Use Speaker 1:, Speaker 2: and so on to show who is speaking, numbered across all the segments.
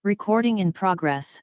Speaker 1: Recording in progress.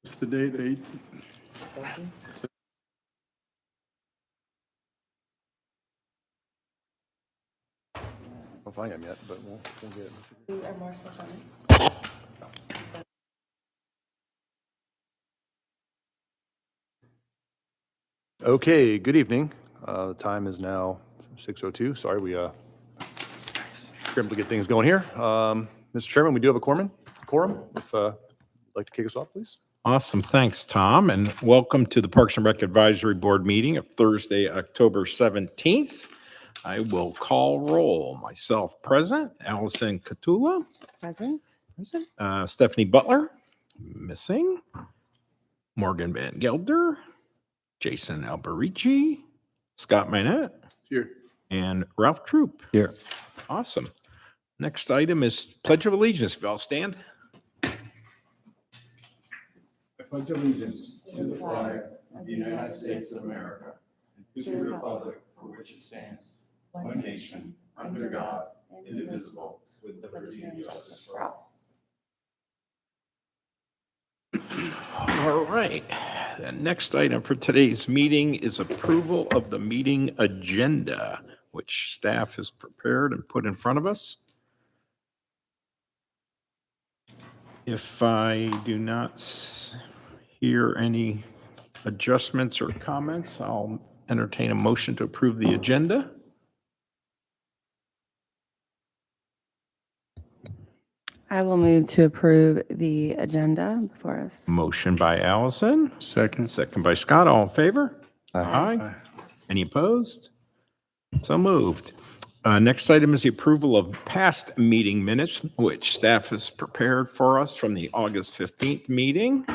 Speaker 2: What's the date, 8? Don't find him yet, but we'll get it.
Speaker 3: We are more stuff on it.
Speaker 2: Okay, good evening. The time is now 6:02. Sorry, we scrambled to get things going here. Mr. Chairman, we do have a quorum. If you'd like to kick us off, please.
Speaker 4: Awesome. Thanks, Tom. And welcome to the Parks and Rec Advisory Board meeting of Thursday, October 17th. I will call roll. Myself present, Allison Catula.
Speaker 3: Present.
Speaker 4: Stephanie Butler, missing. Morgan Van Gelder. Jason Alberici. Scott Minette.
Speaker 2: Here.
Speaker 4: And Ralph Troop.
Speaker 5: Here.
Speaker 4: Awesome. Next item is Pledge of Allegiance. If you all stand. I pledge allegiance
Speaker 5: To the flag of the United States of America, and to the republic for which it stands, one nation, under God, indivisible, with liberty and justice for all.
Speaker 4: All right. The next item for today's meeting is approval of the meeting agenda, which staff has prepared and put in front of us. If I do not hear any adjustments or comments, I'll entertain a motion to approve the agenda.
Speaker 3: I will move to approve the agenda before us.
Speaker 4: Motion by Allison. Second by Scott. All in favor? Aye. Any opposed? So moved. Next item is the approval of past meeting minutes, which staff has prepared for us from the August 15th meeting.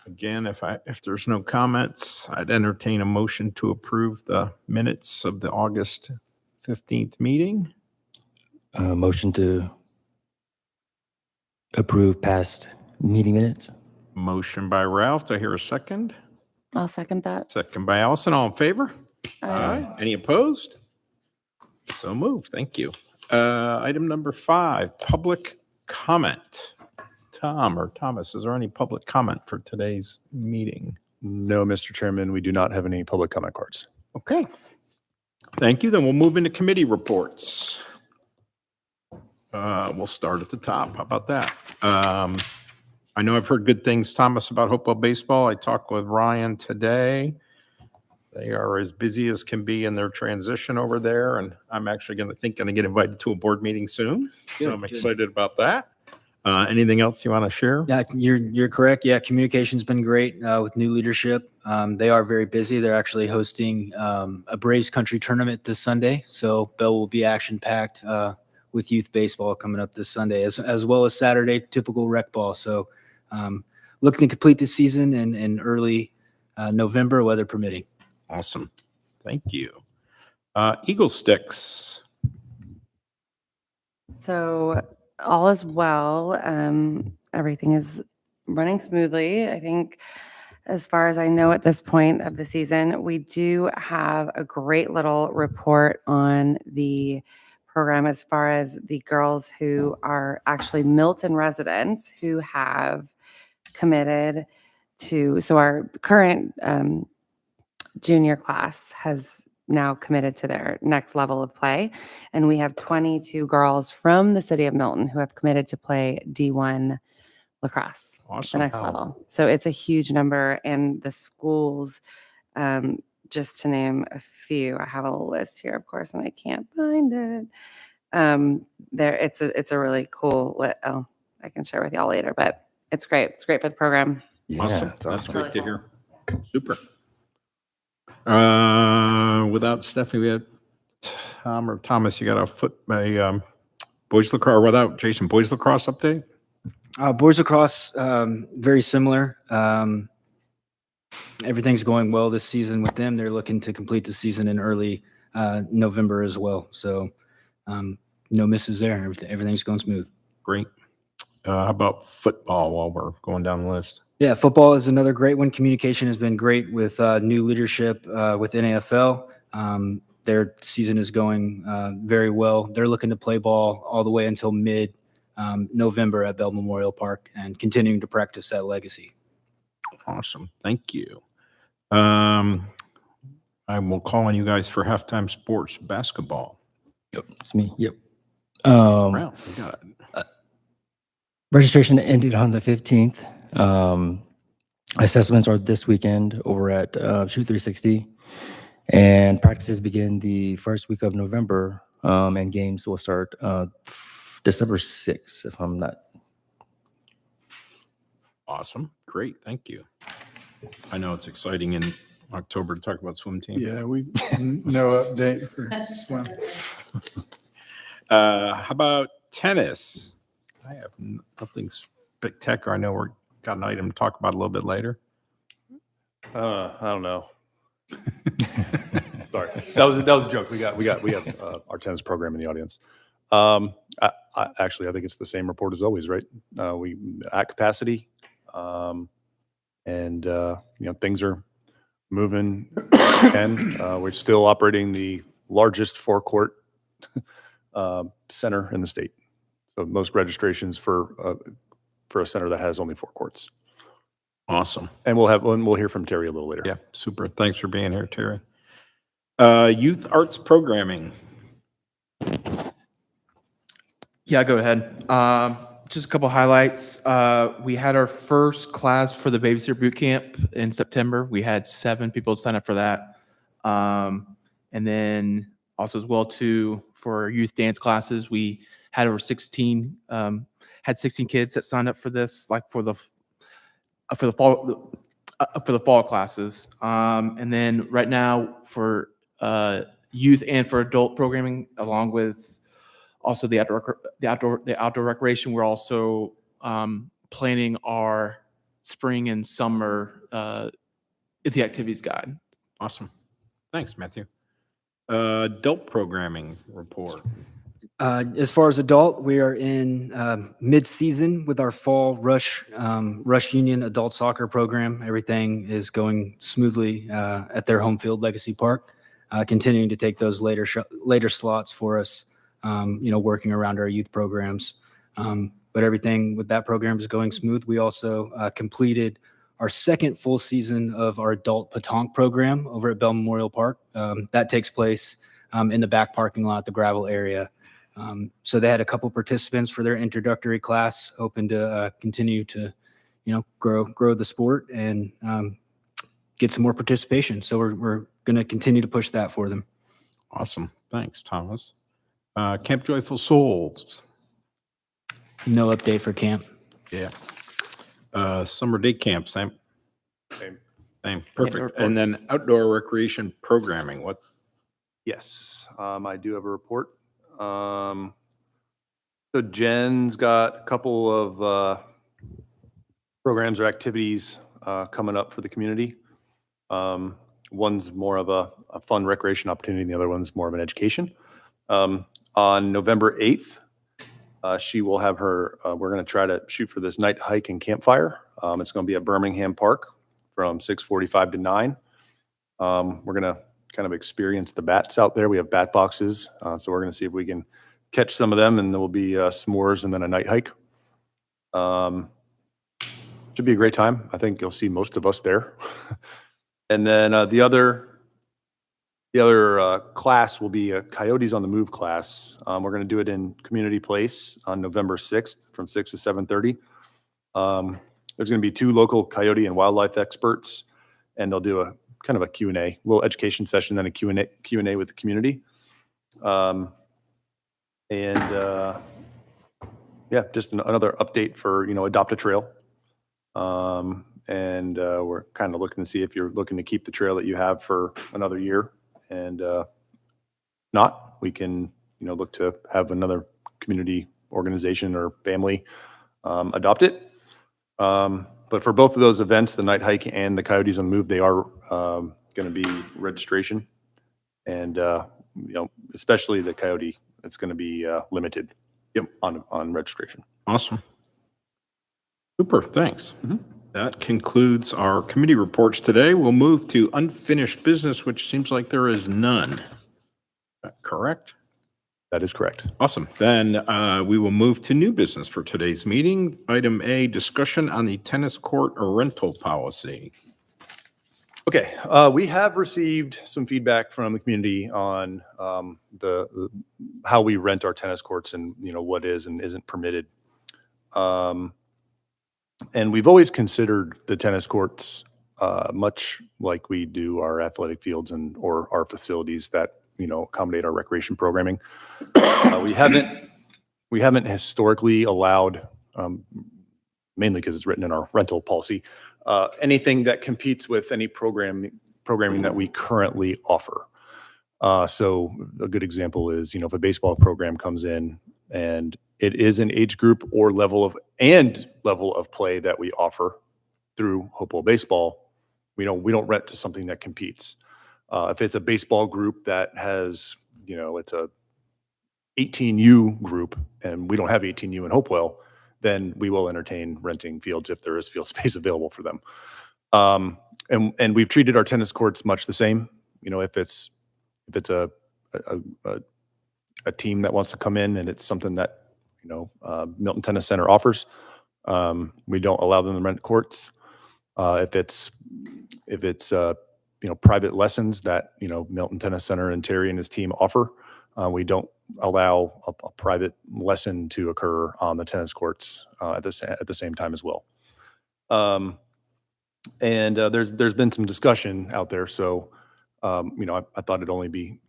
Speaker 4: Again, if there's no comments, I'd entertain a motion to approve the minutes of the August 15th meeting.
Speaker 5: Motion to approve past meeting minutes.
Speaker 4: Motion by Ralph. Do I hear a second?
Speaker 3: I'll second that.
Speaker 4: Second by Allison. All in favor? Aye. Any opposed? So moved. Thank you. Item number 5, public comment. Tom or Thomas, is there any public comment for today's meeting?
Speaker 2: No, Mr. Chairman, we do not have any public comment cards.
Speaker 4: Okay. Thank you. Then we'll move into committee reports. We'll start at the top. How about that? I know I've heard good things, Thomas, about Hopewell Baseball. I talked with Ryan today. They are as busy as can be in their transition over there, and I'm actually going to get invited to a board meeting soon. So I'm excited about that. Anything else you want to share?
Speaker 6: Yeah, you're correct. Yeah, communication's been great with new leadership. They are very busy. They're actually hosting a Braves country tournament this Sunday, so Bell will be action-packed with youth baseball coming up this Sunday, as well as Saturday, typical rec ball. So looking to complete the season in early November, weather permitting.
Speaker 4: Awesome. Thank you. Eagle Sticks.
Speaker 3: So all is well. Everything is running smoothly. I think, as far as I know at this point of the season, we do have a great little report on the program as far as the girls who are actually Milton residents who have committed to. So our current junior class has now committed to their next level of play. And we have 22 girls from the city of Milton who have committed to play D1 lacrosse, the
Speaker 4: Awesome.
Speaker 3: next level. So it's a huge number. And the schools, just to name a few, I have a list here, of course, and I can't find it. It's a really cool, I can share with y'all later, but it's great. It's great for the program.
Speaker 2: Yeah,
Speaker 4: Awesome.
Speaker 2: it's
Speaker 4: That's
Speaker 2: awesome.
Speaker 4: great to hear. Super. Without Stephanie, we had Tom or Thomas. You got a boys lacrosse. Without Jason, boys lacrosse update.
Speaker 6: Boys lacrosse, very similar. Everything's going well this season with them. They're looking to complete the season in early November as well. So no misses there. Everything's going smooth.
Speaker 4: Great. How about football while we're going down the list?
Speaker 6: Yeah, football is another great one. Communication has been great with new leadership with NFL. Their season is going very well. They're looking to play ball all the way until mid-November at Bell Memorial Park and continuing to practice that legacy.
Speaker 4: Awesome. Thank you. I will call on you guys for halftime sports basketball.
Speaker 1: Yep, it's me. Yep.
Speaker 4: Brown, we got it.
Speaker 1: Registration ended on the 15th. Assessments are this weekend over at Shoot 360, and practices begin the first week of November, and games will start December 6th, if I'm not.
Speaker 4: Awesome. Great. Thank you. I know it's exciting in October to talk about swim team.
Speaker 5: Yeah, no update for swim.
Speaker 4: How about tennis? I have nothing spectacular. I know we're got an item to talk about a little bit later.
Speaker 2: I don't know. Sorry, that was a joke. We have our tennis program in the audience. Actually, I think it's the same report as always, right? We at capacity, and things are moving. And we're still operating the largest forecourt center in the state. So most registrations for a center that has only 4 courts.
Speaker 4: Awesome.
Speaker 2: And we'll hear from Terry a little later.
Speaker 4: Yeah, super. Thanks for being here, Terry. Youth arts programming.
Speaker 7: Yeah, go ahead. Just a couple highlights. We had our first class for the Babysitter Boot Camp in September. We had 7 people sign up for that. And then also as well too, for youth dance classes, we had over 16 kids that signed up for this, like for the fall classes. And then right now for youth and for adult programming, along with also the outdoor recreation, we're also planning our spring and summer the activities guide.
Speaker 4: Awesome. Thanks, Matthew. Adult programming report.
Speaker 6: As far as adult, we are in mid-season with our fall Rush Union adult soccer program. Everything is going smoothly at their home field, Legacy Park, continuing to take those later slots for us, working around our youth programs. But everything with that program is going smooth. We also completed our second full season of our adult petanque program over at Bell Memorial Park. That takes place in the back parking lot, the gravel area. So they had a couple participants for their introductory class, hoping to continue to, grow the sport and get some more participation. So we're going to continue to push that for them.
Speaker 4: Awesome. Thanks, Thomas. Camp Joyful Souls.
Speaker 6: No update for camp.
Speaker 4: Yeah. Summer day camp, same.
Speaker 2: Same.
Speaker 4: Perfect. And then outdoor recreation programming. What?
Speaker 2: Yes, I do have a report. So Jen's got a couple of programs or activities coming up for the community. One's more of a fun recreation opportunity, and the other one's more of an education. On November 8th, She will have her, we're going to try to shoot for this night hike and campfire. It's going to be at Birmingham Park from 6:45 to 9. We're going to kind of experience the bats out there. We have bat boxes. So we're going to see if we can catch some of them, and there will be s'mores and then a night hike. Should be a great time. I think you'll see most of us there. And then the other class will be a Coyotes on the Move class. We're going to do it in Community Place on November 6th from 6 to 7:30. There's going to be 2 local coyote and wildlife experts, and they'll do a kind of a Q&A, little education session, then a Q&A with the community. Yeah, just another update for, Adopt a Trail. We're kind of looking to see if you're looking to keep the trail that you have for another year. And not, we can, look to have another community organization or family adopt it. But for both of those events, the night hike and the Coyotes on the Move, they are going to be registration. And, especially the Coyote, it's going to be limited on registration.
Speaker 4: Awesome. Super, thanks. That concludes our committee reports today. We'll move to unfinished business, which seems like there is none. Is that correct?
Speaker 2: That is correct.
Speaker 4: Awesome. Then we will move to new business for today's meeting. Item A, discussion on the tennis court rental policy.
Speaker 2: Okay, we have received some feedback from the community on the how we rent our tennis courts and what is and isn't permitted. And we've always considered the tennis courts much like we do our athletic fields or our facilities that accommodate our recreation programming. We haven't historically allowed, mainly because it's written in our rental policy, anything that competes with any programming that we currently offer. So a good example is, if a baseball program comes in and it is an age group or level of play that we offer through Hopewell Baseball, we don't rent to something that competes. If it's a baseball group that has, it's a 18U group and we don't have 18U in Hopewell, then we will entertain renting fields if there is field space available for them. And we've treated our tennis courts much the same. If it's a team that wants to come in and it's something that Milton Tennis Center offers, we don't allow them to rent courts. If it's private lessons that Milton Tennis Center and Terry and his team offer, we don't allow a private lesson to occur on the tennis courts at the same time as well. There's been some discussion out there, so I thought it'd only be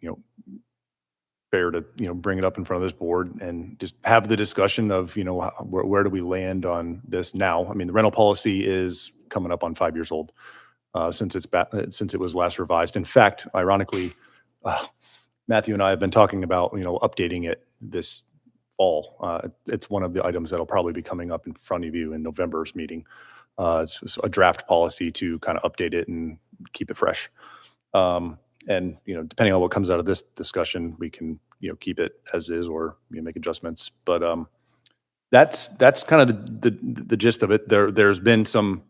Speaker 2: fair to bring it up in front of this board and just have the discussion of where do we land on this now. I mean, the rental policy is coming up on 5 years old since it was last revised. In fact, ironically, Matthew and I have been talking about updating it this fall. It's one of the items that'll probably be coming up in front of you in November's meeting. It's a draft policy to kind of update it and keep it fresh. And depending on what comes out of this discussion, we can keep it as is or make adjustments. But that's kind of the gist of it. There's been some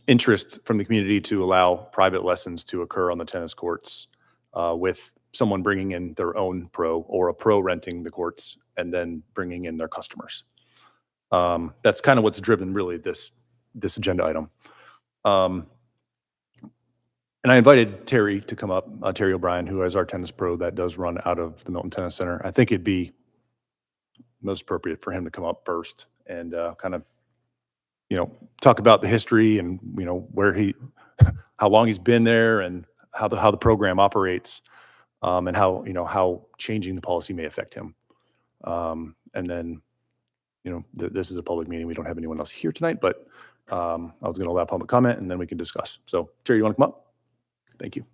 Speaker 2: interest from the community to allow private lessons to occur on the tennis courts with someone bringing in their own pro or a pro renting the courts and then bringing in their customers. That's kind of what's driven really this agenda item. And I invited Terry to come up, Terry O'Brien, who is our tennis pro that does run out of the Milton Tennis Center. I think it'd be most appropriate for him to come up first and kind of, talk about the history and, how long he's been there and how the program operates, and how changing the policy may affect him. And then, this is a public meeting. We don't have anyone else here tonight, but I was going to allow public comment and then we can discuss. So Terry, you want to come up? Thank you.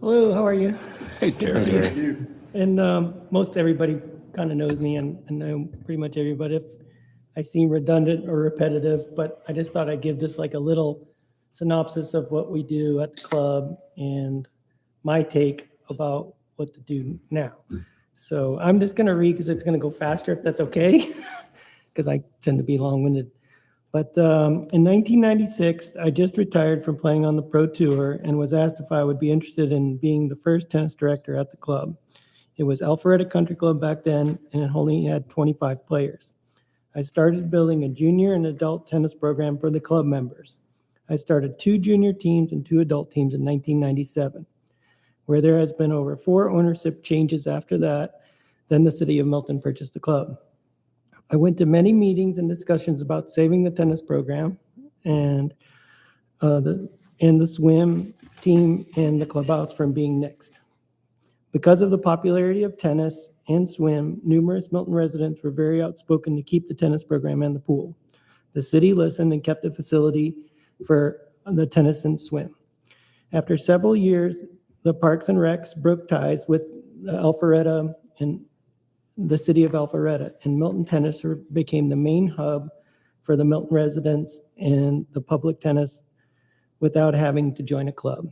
Speaker 8: Hello, how are you?
Speaker 4: Hey,
Speaker 8: Good to see
Speaker 4: Terry.
Speaker 8: you. And most everybody kind of knows me and know pretty much everybody. If I seem redundant or repetitive, but I just thought I'd give just like a little synopsis of what we do at the club and my take about what to do now. So I'm just going to read because it's going to go faster if that's okay, because I tend to be long-winded. But in 1996, I just retired from playing on the pro tour and was asked if I would be interested in being the first tennis director at the club. It was Alpharetta Country Club back then, and it only had 25 players. I started building a junior and adult tennis program for the club members. I started 2 junior teams and 2 adult teams in 1997, where there has been over 4 ownership changes after that. Then the city of Milton purchased the club. I went to many meetings and discussions about saving the tennis program and the swim team and the clubhouse from being nixed. Because of the popularity of tennis and swim, numerous Milton residents were very outspoken to keep the tennis program and the pool. The city listened and kept the facility for the tennis and swim. After several years, the Parks and Recs broke ties with Alpharetta and the city of Alpharetta, and Milton Tennis became the main hub for the Milton residents and the public tennis without having to join a club.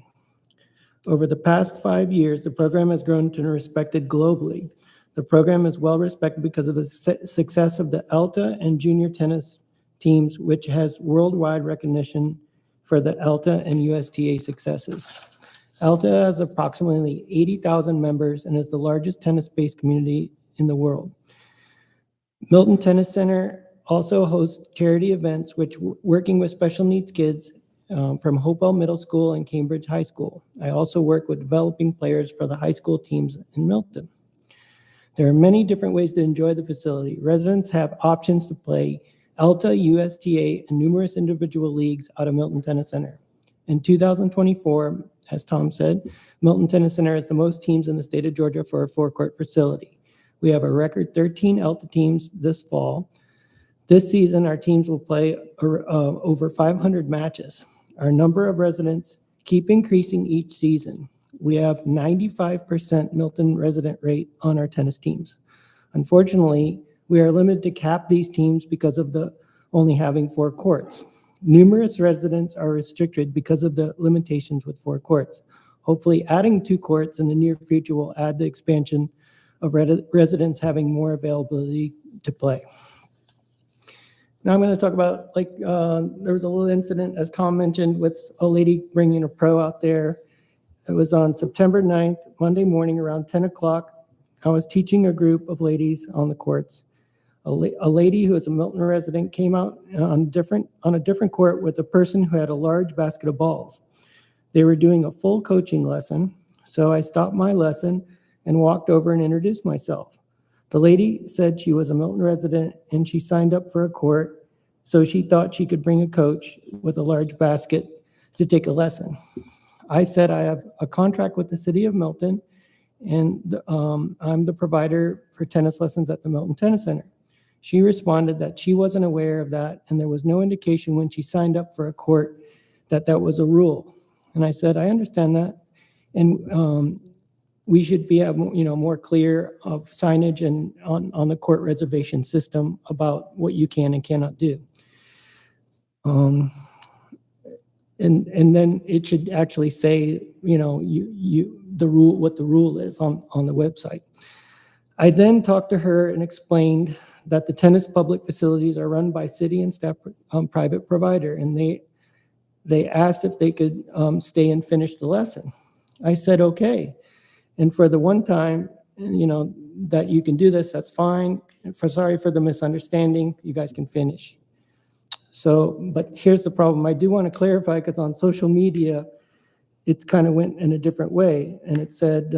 Speaker 8: Over the past 5 years, the program has grown to be respected globally. The program is well respected because of the success of the ALTA and junior tennis teams, which has worldwide recognition for the ALTA and USTA successes. ALTA has approximately 80,000 members and is the largest tennis-based community in the world. Milton Tennis Center also hosts charity events, which working with special needs kids from Hopewell Middle School and Cambridge High School. I also work with developing players for the high school teams in Milton. There are many different ways to enjoy the facility. Residents have options to play ALTA, USTA, and numerous individual leagues out of Milton Tennis Center. In 2024, as Tom said, Milton Tennis Center has the most teams in the state of Georgia for a 4-court facility. We have a record 13 ALTA teams this fall. This season, our teams will play over 500 matches. Our number of residents keep increasing each season. We have 95% Milton resident rate on our tennis teams. Unfortunately, we are limited to cap these teams because of the only having 4 courts. Numerous residents are restricted because of the limitations with 4 courts. Hopefully, adding 2 courts in the near future will add the expansion of residents having more availability to play. Now I'm going to talk about, there was a little incident, as Tom mentioned, with a lady bringing a pro out there. It was on September 9th, Monday morning around 10 o'clock. I was teaching a group of ladies on the courts. A lady who is a Milton resident came out on a different court with a person who had a large basket of balls. They were doing a full coaching lesson, so I stopped my lesson and walked over and introduced myself. The lady said she was a Milton resident and she signed up for a court, so she thought she could bring a coach with a large basket to take a lesson. I said I have a contract with the city of Milton and I'm the provider for tennis lessons at the Milton Tennis Center. She responded that she wasn't aware of that and there was no indication when she signed up for a court that that was a rule. And I said, I understand that. And we should be more clear of signage and on the court reservation system about what you can and cannot do. And then it should actually say, the rule, what the rule is on the website. I then talked to her and explained that the tennis public facilities are run by city and staff private provider, and they asked if they could stay and finish the lesson. I said, okay. And for the one time, that you can do this, that's fine. Sorry for the misunderstanding, you guys can finish. So, but here's the problem. I do want to clarify, because on social media, it kind of went in a different way. And it said,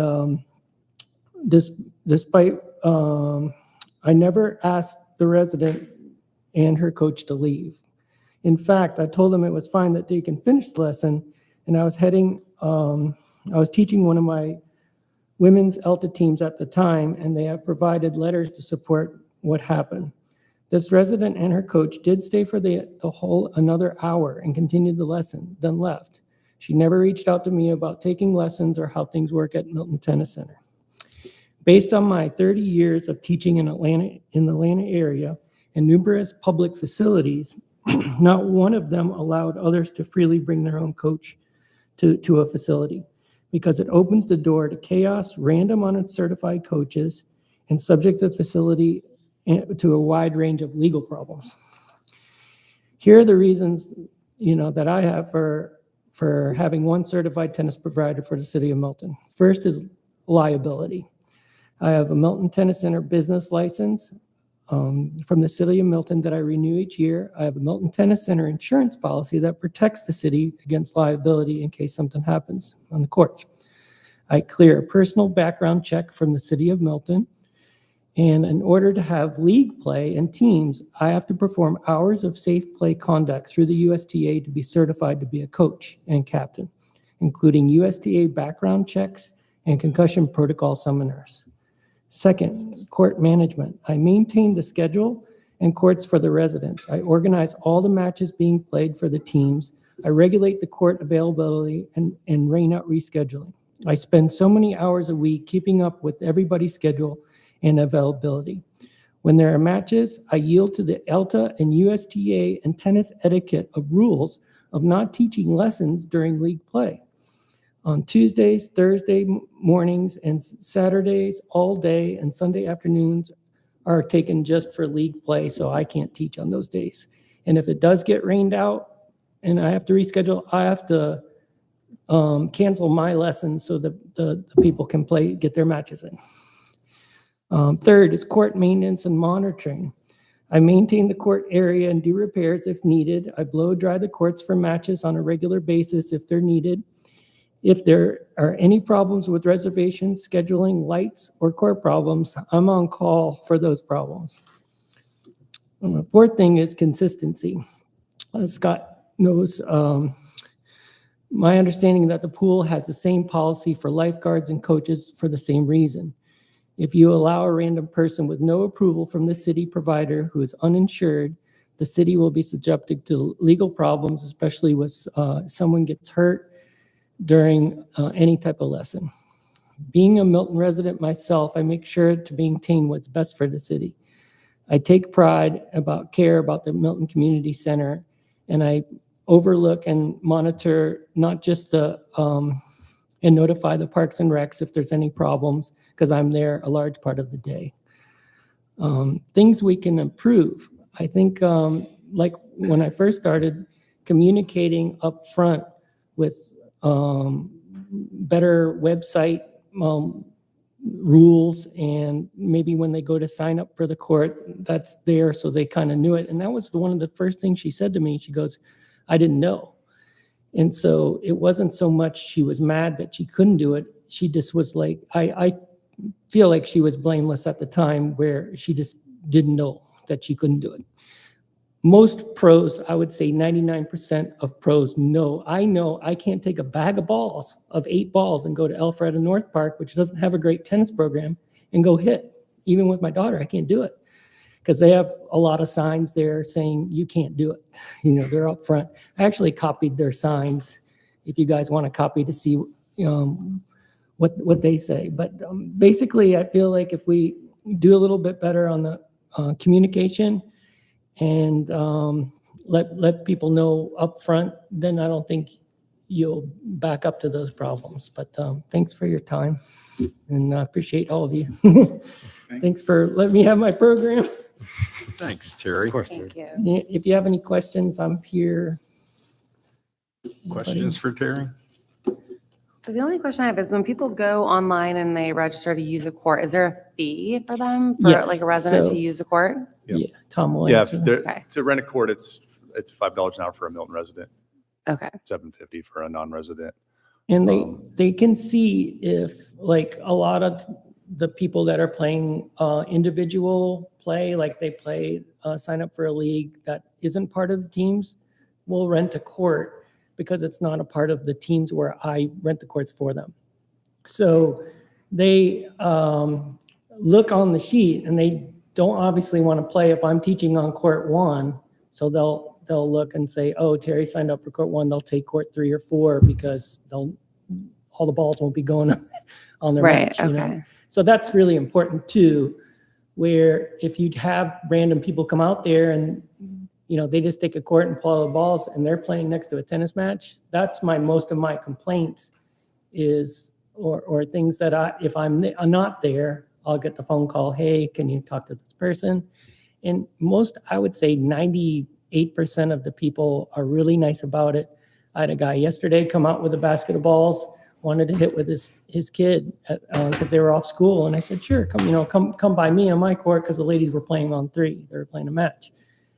Speaker 8: despite, I never asked the resident and her coach to leave. In fact, I told them it was fine that they can finish the lesson. And I was teaching one of my women's ALTA teams at the time, and they have provided letters to support what happened. This resident and her coach did stay for the whole another hour and continued the lesson, then left. She never reached out to me about taking lessons or how things work at Milton Tennis Center. Based on my 30 years of teaching in the Atlanta area and numerous public facilities, not one of them allowed others to freely bring their own coach to a facility. because it opens the door to chaos, random uncertified coaches, and subject the facility to a wide range of legal problems. Here are the reasons, that I have for having one certified tennis provider for the city of Milton. First is liability. I have a Milton Tennis Center business license from the city of Milton that I renew each year. I have a Milton Tennis Center insurance policy that protects the city against liability in case something happens on the courts. I clear a personal background check from the city of Milton. And in order to have league play and teams, I have to perform hours of safe play conduct through the USTA to be certified to be a coach and captain, including USTA background checks and concussion protocol seminars. Second, court management. I maintain the schedule and courts for the residents. I organize all the matches being played for the teams. I regulate the court availability and rein out rescheduling. I spend so many hours a week keeping up with everybody's schedule and availability. When there are matches, I yield to the ELTA and USTA and tennis etiquette of rules of not teaching lessons during league play. On Tuesdays, Thursday mornings, and Saturdays all day, and Sunday afternoons are taken just for league play, so I can't teach on those days. And if it does get rained out and I have to reschedule, I have to cancel my lessons so that the people can get their matches in. Third is court maintenance and monitoring. I maintain the court area and do repairs if needed. I blow dry the courts for matches on a regular basis if they're needed. If there are any problems with reservations, scheduling, lights, or court problems, I'm on call for those problems. And the fourth thing is consistency. Scott knows my understanding that the pool has the same policy for lifeguards and coaches for the same reason. If you allow a random person with no approval from the city provider who is uninsured, the city will be subjected to legal problems, especially with someone gets hurt during any type of lesson. Being a Milton resident myself, I make sure to maintain what's best for the city. I take pride care about the Milton Community Center, and I overlook and monitor not just and notify the Parks and Recs if there's any problems, because I'm there a large part of the day. Things we can improve. I think like when I first started, communicating up front with better website rules, and maybe when they go to sign up for the court, that's there so they kind of knew it. And that was one of the first things she said to me. She goes, I didn't know. And so it wasn't so much she was mad that she couldn't do it. She just was like, I feel like she was blameless at the time where she just didn't know that she couldn't do it. Most pros, I would say 99% of pros know I can't take a bag of balls, of 8 balls, and go to Alpharetta North Park, which doesn't have a great tennis program, and go hit. Even with my daughter, I can't do it because they have a lot of signs there saying you can't do it. They're up front. I actually copied their signs if you guys want to copy to see what they say. But basically, I feel like if we do a little bit better on the communication and let people know up front, then I don't think you'll back up to those problems. But thanks for your time, and I appreciate all of you. Thanks for letting me have my program.
Speaker 4: Thanks, Terry.
Speaker 1: Of course,
Speaker 3: Thank
Speaker 1: Terry.
Speaker 3: you.
Speaker 8: If you have any questions, I'm here.
Speaker 4: Questions for Terry?
Speaker 3: So the only question I have is when people go online and they register to use a court, is there a fee for them, for
Speaker 8: Yes,
Speaker 3: like a resident
Speaker 8: so-
Speaker 3: to use the court?
Speaker 2: Yep.
Speaker 8: Yeah, Tom will
Speaker 2: Yeah,
Speaker 8: answer that.
Speaker 3: Okay.
Speaker 2: to rent a court, it's $5 an hour for a Milton resident,
Speaker 3: Okay.
Speaker 2: $7.50 for a non-resident.
Speaker 8: And
Speaker 2: Um,
Speaker 8: they can see if, like, a lot of the people that are playing individual play, like they play, sign up for a league that isn't part of the teams, will rent a court because it's not a part of the teams where I rent the courts for them. So they look on the sheet and they don't obviously want to play if I'm teaching on court 1. So they'll look and say, oh, Terry signed up for court 1. They'll take court 3 or 4 because all the balls won't be going on their
Speaker 3: Right.
Speaker 8: match. You know?
Speaker 3: Okay.
Speaker 8: So that's really important too, where if you have random people come out there and, they just take a court and pull out the balls and they're playing next to a tennis match, that's most of my complaints is, or things that if I'm not there, I'll get the phone call, hey, can you talk to this person? And I would say 98% of the people are really nice about it. I had a guy yesterday come out with a basket of balls, wanted to hit with his kid because they were off school. And I said, sure, come by me on my court, because the ladies were playing on 3. They were playing a match.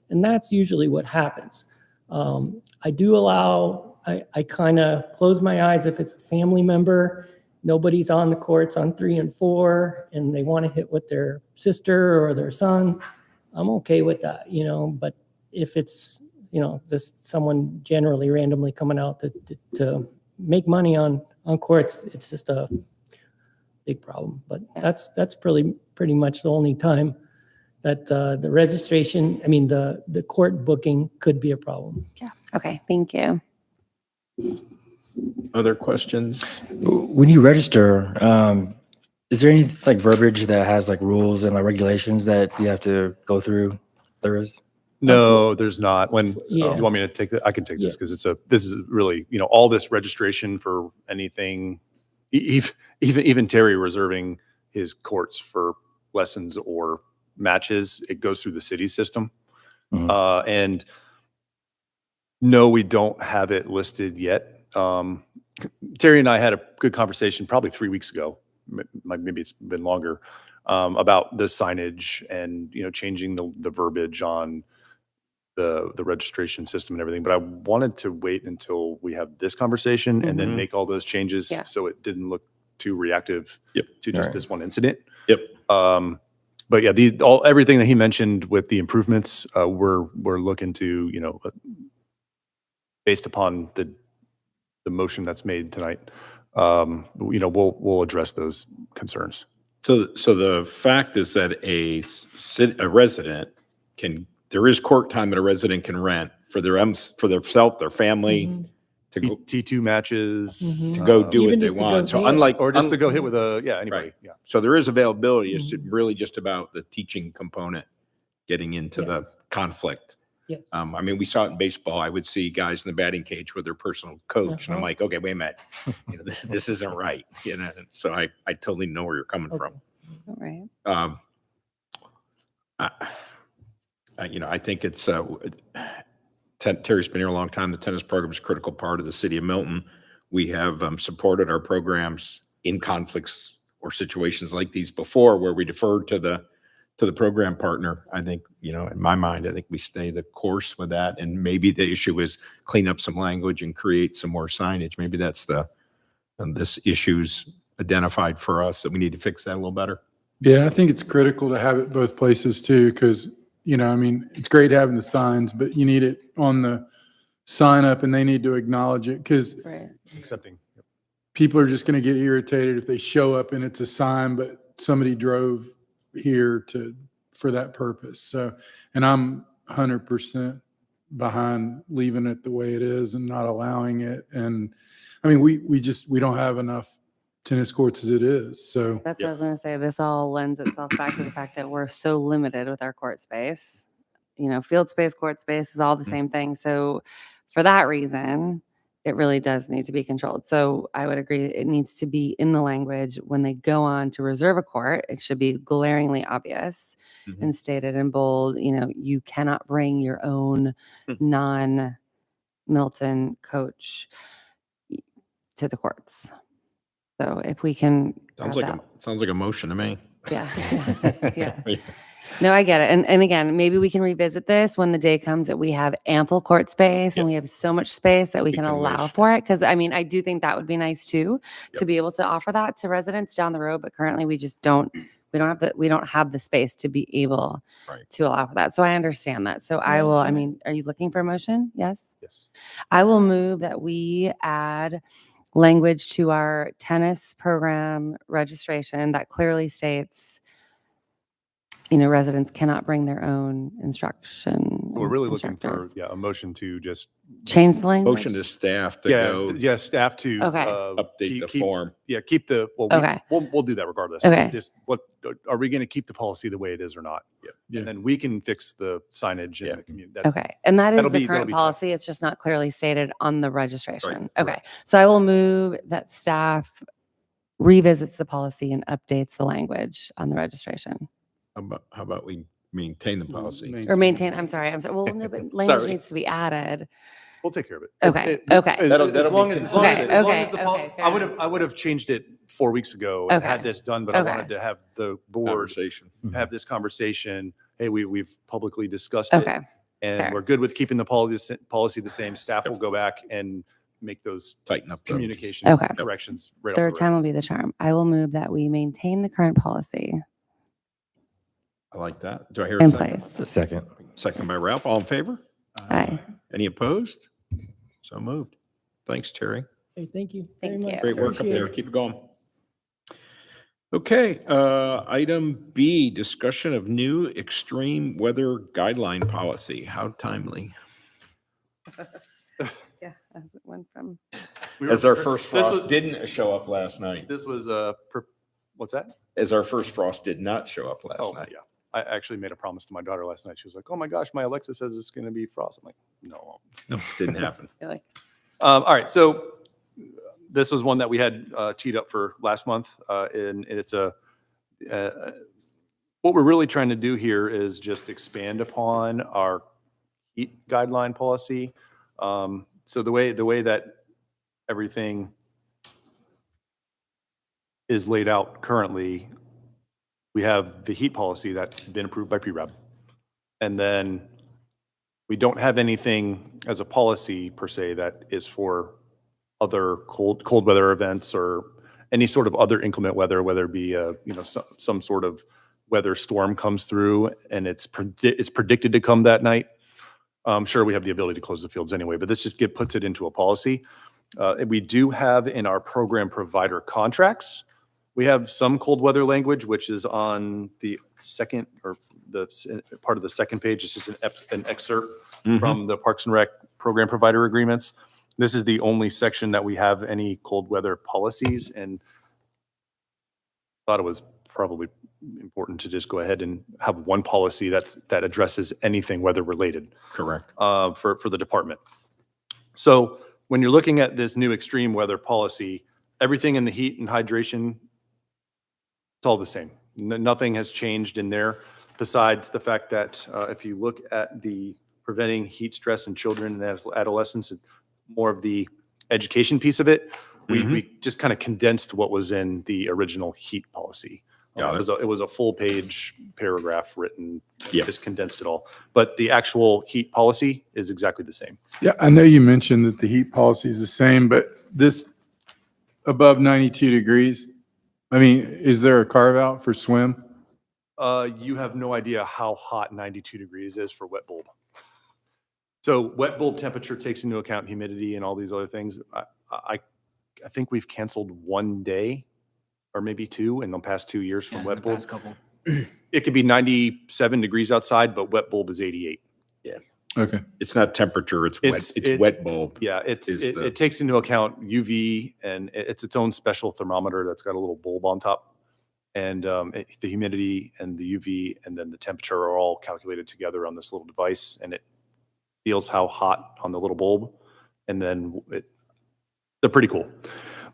Speaker 8: And that's usually what happens. I do allow, I kind of close my eyes if it's a family member, nobody's on the courts on 3 and 4, and they want to hit with their sister or their son. I'm okay with that, but if it's, just someone generally randomly coming out to make money on courts, it's just a big problem. But that's pretty much the only time that the registration, the court booking could be a problem.
Speaker 3: Yeah. Okay. Thank you.
Speaker 4: Other questions?
Speaker 1: When you register, is there any like verbiage that has like rules and like regulations that you have to go through? There is?
Speaker 2: No, there's not. When
Speaker 8: Yeah.
Speaker 2: you want me to take that, I can take this because this is really, all this registration for anything, even Terry reserving his courts for lessons or matches, it goes through the city system.
Speaker 1: Mhm.
Speaker 2: And no, we don't have it listed yet. Terry and I had a good conversation probably 3 weeks ago. Maybe it's been longer, about the signage and, changing the verbiage on the registration system and everything. But I wanted to wait until we have this conversation and then
Speaker 4: Mhm.
Speaker 2: make all those changes.
Speaker 3: Yeah.
Speaker 2: So it didn't look too reactive
Speaker 4: Yep.
Speaker 2: to just
Speaker 1: Right.
Speaker 2: this one incident.
Speaker 4: Yep.
Speaker 2: But yeah, everything that he mentioned with the improvements, we're looking to, based upon the motion that's made tonight, we'll address those concerns.
Speaker 4: So the fact is that a resident there is court time that a resident can rent for themselves, their family,
Speaker 8: Mhm.
Speaker 4: to go
Speaker 2: T2 matches.
Speaker 8: Mhm.
Speaker 4: to go do
Speaker 8: Even
Speaker 4: what they
Speaker 8: just to go
Speaker 4: want. So
Speaker 8: hit.
Speaker 4: unlike
Speaker 2: Or just to go hit with anybody.
Speaker 4: Right.
Speaker 2: Yeah.
Speaker 4: So there is availability. It's
Speaker 8: Mhm.
Speaker 4: really just about the teaching component getting into the
Speaker 8: Yes.
Speaker 4: conflict.
Speaker 8: Yes.
Speaker 4: We saw it in baseball. I would see guys in the batting cage with their personal coach, and I'm
Speaker 8: Uh-huh.
Speaker 4: like, okay, wait a minute, this isn't right. So I totally know where you're coming from.
Speaker 3: All right.
Speaker 4: I think it's Terry's been here a long time. The tennis program is a critical part of the city of Milton. We have supported our programs in conflicts or situations like these before, where we deferred to the program partner. I think, in my mind, I think we stay the course with that. And maybe the issue is clean up some language and create some more signage. Maybe that's this issue's identified for us, that we need to fix that a little better.
Speaker 5: Yeah, I think it's critical to have it both places too, because, it's great having the signs, but you need it on the sign up and they need to acknowledge it, because
Speaker 3: Right.
Speaker 2: Accepting.
Speaker 5: people are just going to get irritated if they show up and it's a sign, but somebody drove here for that purpose. So, and I'm 100% behind leaving it the way it is and not allowing it. And we don't have enough tennis courts as it is. So
Speaker 3: That's what I was going to say. This all lends itself back to the fact that we're so limited with our court space. Field space, court space is all the same thing. So for that reason, it really does need to be controlled. So I would agree it needs to be in the language when they go on to reserve a court. It should be glaringly obvious
Speaker 4: Mhm.
Speaker 3: and stated in bold. You cannot bring your own non-Milton coach to the courts. So if we can,
Speaker 4: Sounds
Speaker 3: add
Speaker 4: like
Speaker 3: that.
Speaker 4: sounds like a motion to me.
Speaker 3: Yeah. Yeah. No, I get it. And again, maybe we can revisit this when the day comes that we have ample court space and
Speaker 4: Yep.
Speaker 3: we have so much space that we
Speaker 4: We
Speaker 3: can
Speaker 4: can
Speaker 3: allow
Speaker 4: wish.
Speaker 3: for it. Because I do think that would be nice too, to
Speaker 4: Yep.
Speaker 3: be able to offer that to residents down the road. But currently, we just don't. We don't have the space to be able
Speaker 4: Right.
Speaker 3: to allow for that. So I understand that. So I
Speaker 8: Yeah,
Speaker 3: will.
Speaker 8: can I-
Speaker 3: Are you looking for a motion? Yes.
Speaker 2: Yes.
Speaker 3: I will move that we add language to our tennis program registration that clearly states, residents cannot bring their own instruction
Speaker 2: we're really looking for,
Speaker 3: instructors.
Speaker 2: a motion to just,
Speaker 3: Change the language?
Speaker 4: Motion to staff to go
Speaker 2: staff to.
Speaker 3: Okay.
Speaker 4: update the form.
Speaker 2: Keep the,
Speaker 3: Okay.
Speaker 2: we'll do that regardless.
Speaker 3: Okay.
Speaker 2: It's just are we going to keep the policy the way it is or not?
Speaker 5: Yeah.
Speaker 2: And then we can fix the signage
Speaker 4: Yeah.
Speaker 2: and the community.
Speaker 3: Okay, and that is
Speaker 2: that'll
Speaker 3: the
Speaker 2: be- that'll
Speaker 3: current
Speaker 2: be tough.
Speaker 3: policy. It's just not clearly stated on the registration.
Speaker 4: Right,
Speaker 3: Okay,
Speaker 4: correct.
Speaker 3: so I will move that staff revisits the policy and updates the language on the registration.
Speaker 4: How about we maintain the policy?
Speaker 3: Or maintain, I'm sorry. Well, no, but language
Speaker 4: Sorry.
Speaker 3: needs to be added.
Speaker 2: We'll take care of it.
Speaker 3: Okay, okay.
Speaker 2: As
Speaker 4: That'll
Speaker 2: long
Speaker 4: be
Speaker 2: as,
Speaker 4: consistent.
Speaker 2: as long
Speaker 3: Okay,
Speaker 2: as the
Speaker 3: okay, fair
Speaker 2: I would have changed it 4 weeks ago and had
Speaker 3: Okay.
Speaker 2: this done, but I
Speaker 3: Okay.
Speaker 2: wanted to have the board
Speaker 4: Conversation.
Speaker 2: have this conversation. Hey, we've publicly discussed it.
Speaker 3: Okay,
Speaker 2: And
Speaker 3: fair.
Speaker 2: we're good with keeping the policy the same. Staff will go back and make those
Speaker 4: Tighten up. the-
Speaker 2: communication
Speaker 3: Okay.
Speaker 2: corrections right off
Speaker 3: Third
Speaker 2: the
Speaker 3: time
Speaker 2: rip.
Speaker 3: will be the charm. I will move that we maintain the current policy
Speaker 4: I like that. Do I hear a
Speaker 3: in
Speaker 4: second?
Speaker 3: place.
Speaker 1: Second.
Speaker 4: Second by Ralph. All in favor?
Speaker 3: Aye.
Speaker 4: Any opposed? So moved. Thanks, Terry.
Speaker 8: Hey, thank you very
Speaker 3: Thank
Speaker 8: much.
Speaker 3: you.
Speaker 4: Great work up
Speaker 8: Appreciate
Speaker 4: there.
Speaker 8: it.
Speaker 4: Keep it going. Okay, item B, discussion of new extreme weather guideline policy. How timely.
Speaker 3: Yeah, as it went from.
Speaker 2: We were-
Speaker 4: As our first
Speaker 2: this
Speaker 4: frost
Speaker 2: was-
Speaker 4: didn't show up last night.
Speaker 2: This was what's that?
Speaker 4: As our first frost did not show up last
Speaker 2: Oh,
Speaker 4: night.
Speaker 2: yeah. I actually made a promise to my daughter last night. She was like, "Oh my gosh, my Alexa says it's going to be frost." I'm like, "No."
Speaker 4: No, didn't happen.
Speaker 3: You're like,
Speaker 2: All right, so this was one that we had teed up for last month, and it's what we're really trying to do here is just expand upon our heat guideline policy. So the way that everything is laid out currently, we have the heat policy that's been approved by PRAB. And then we don't have anything as a policy per se that is for other cold weather events or any sort of other inclement weather, whether it be some sort of weather storm comes through and it's predicted to come that night. Sure, we have the ability to close the fields anyway, but this just puts it into a policy. We do have in our program provider contracts, we have some cold weather language, which is on the second or the part of the second page. It's just an excerpt from the Parks and Rec program provider agreements. This is the only section that we have any cold weather policies, and thought it was probably important to just go ahead and have one policy that addresses anything weather related.
Speaker 4: Correct.
Speaker 2: For the department. So when you're looking at this new extreme weather policy, everything in the heat and hydration, it's all the same. Nothing has changed in there besides the fact that if you look at the preventing heat stress in children and adolescents, more of the education piece of it, we just kind of condensed what was in the original heat policy.
Speaker 4: Got it.
Speaker 2: It was a full page paragraph written,
Speaker 4: Yeah.
Speaker 2: just condensed it all. But the actual heat policy is exactly the same.
Speaker 5: Yeah, I know you mentioned that the heat policy is the same, but this above 92 degrees, I mean, is there a carve out for swim?
Speaker 2: You have no idea how hot 92 degrees is for wet bulb. So wet bulb temperature takes into account humidity and all these other things. I think we've canceled one day or maybe two in the past 2 years from wet bulb.
Speaker 6: couple.
Speaker 2: It could be 97 degrees outside, but wet bulb is 88.
Speaker 5: Okay.
Speaker 4: It's not temperature, it's wet.
Speaker 2: It's-
Speaker 4: It's
Speaker 2: it-
Speaker 4: wet bulb.
Speaker 2: Yeah,
Speaker 4: Is the-
Speaker 2: it takes into account UV and it's its own special thermometer that's got a little bulb on top. And the humidity and the UV and then the temperature are all calculated together on this little device, and it feels how hot on the little bulb. And then they're pretty cool.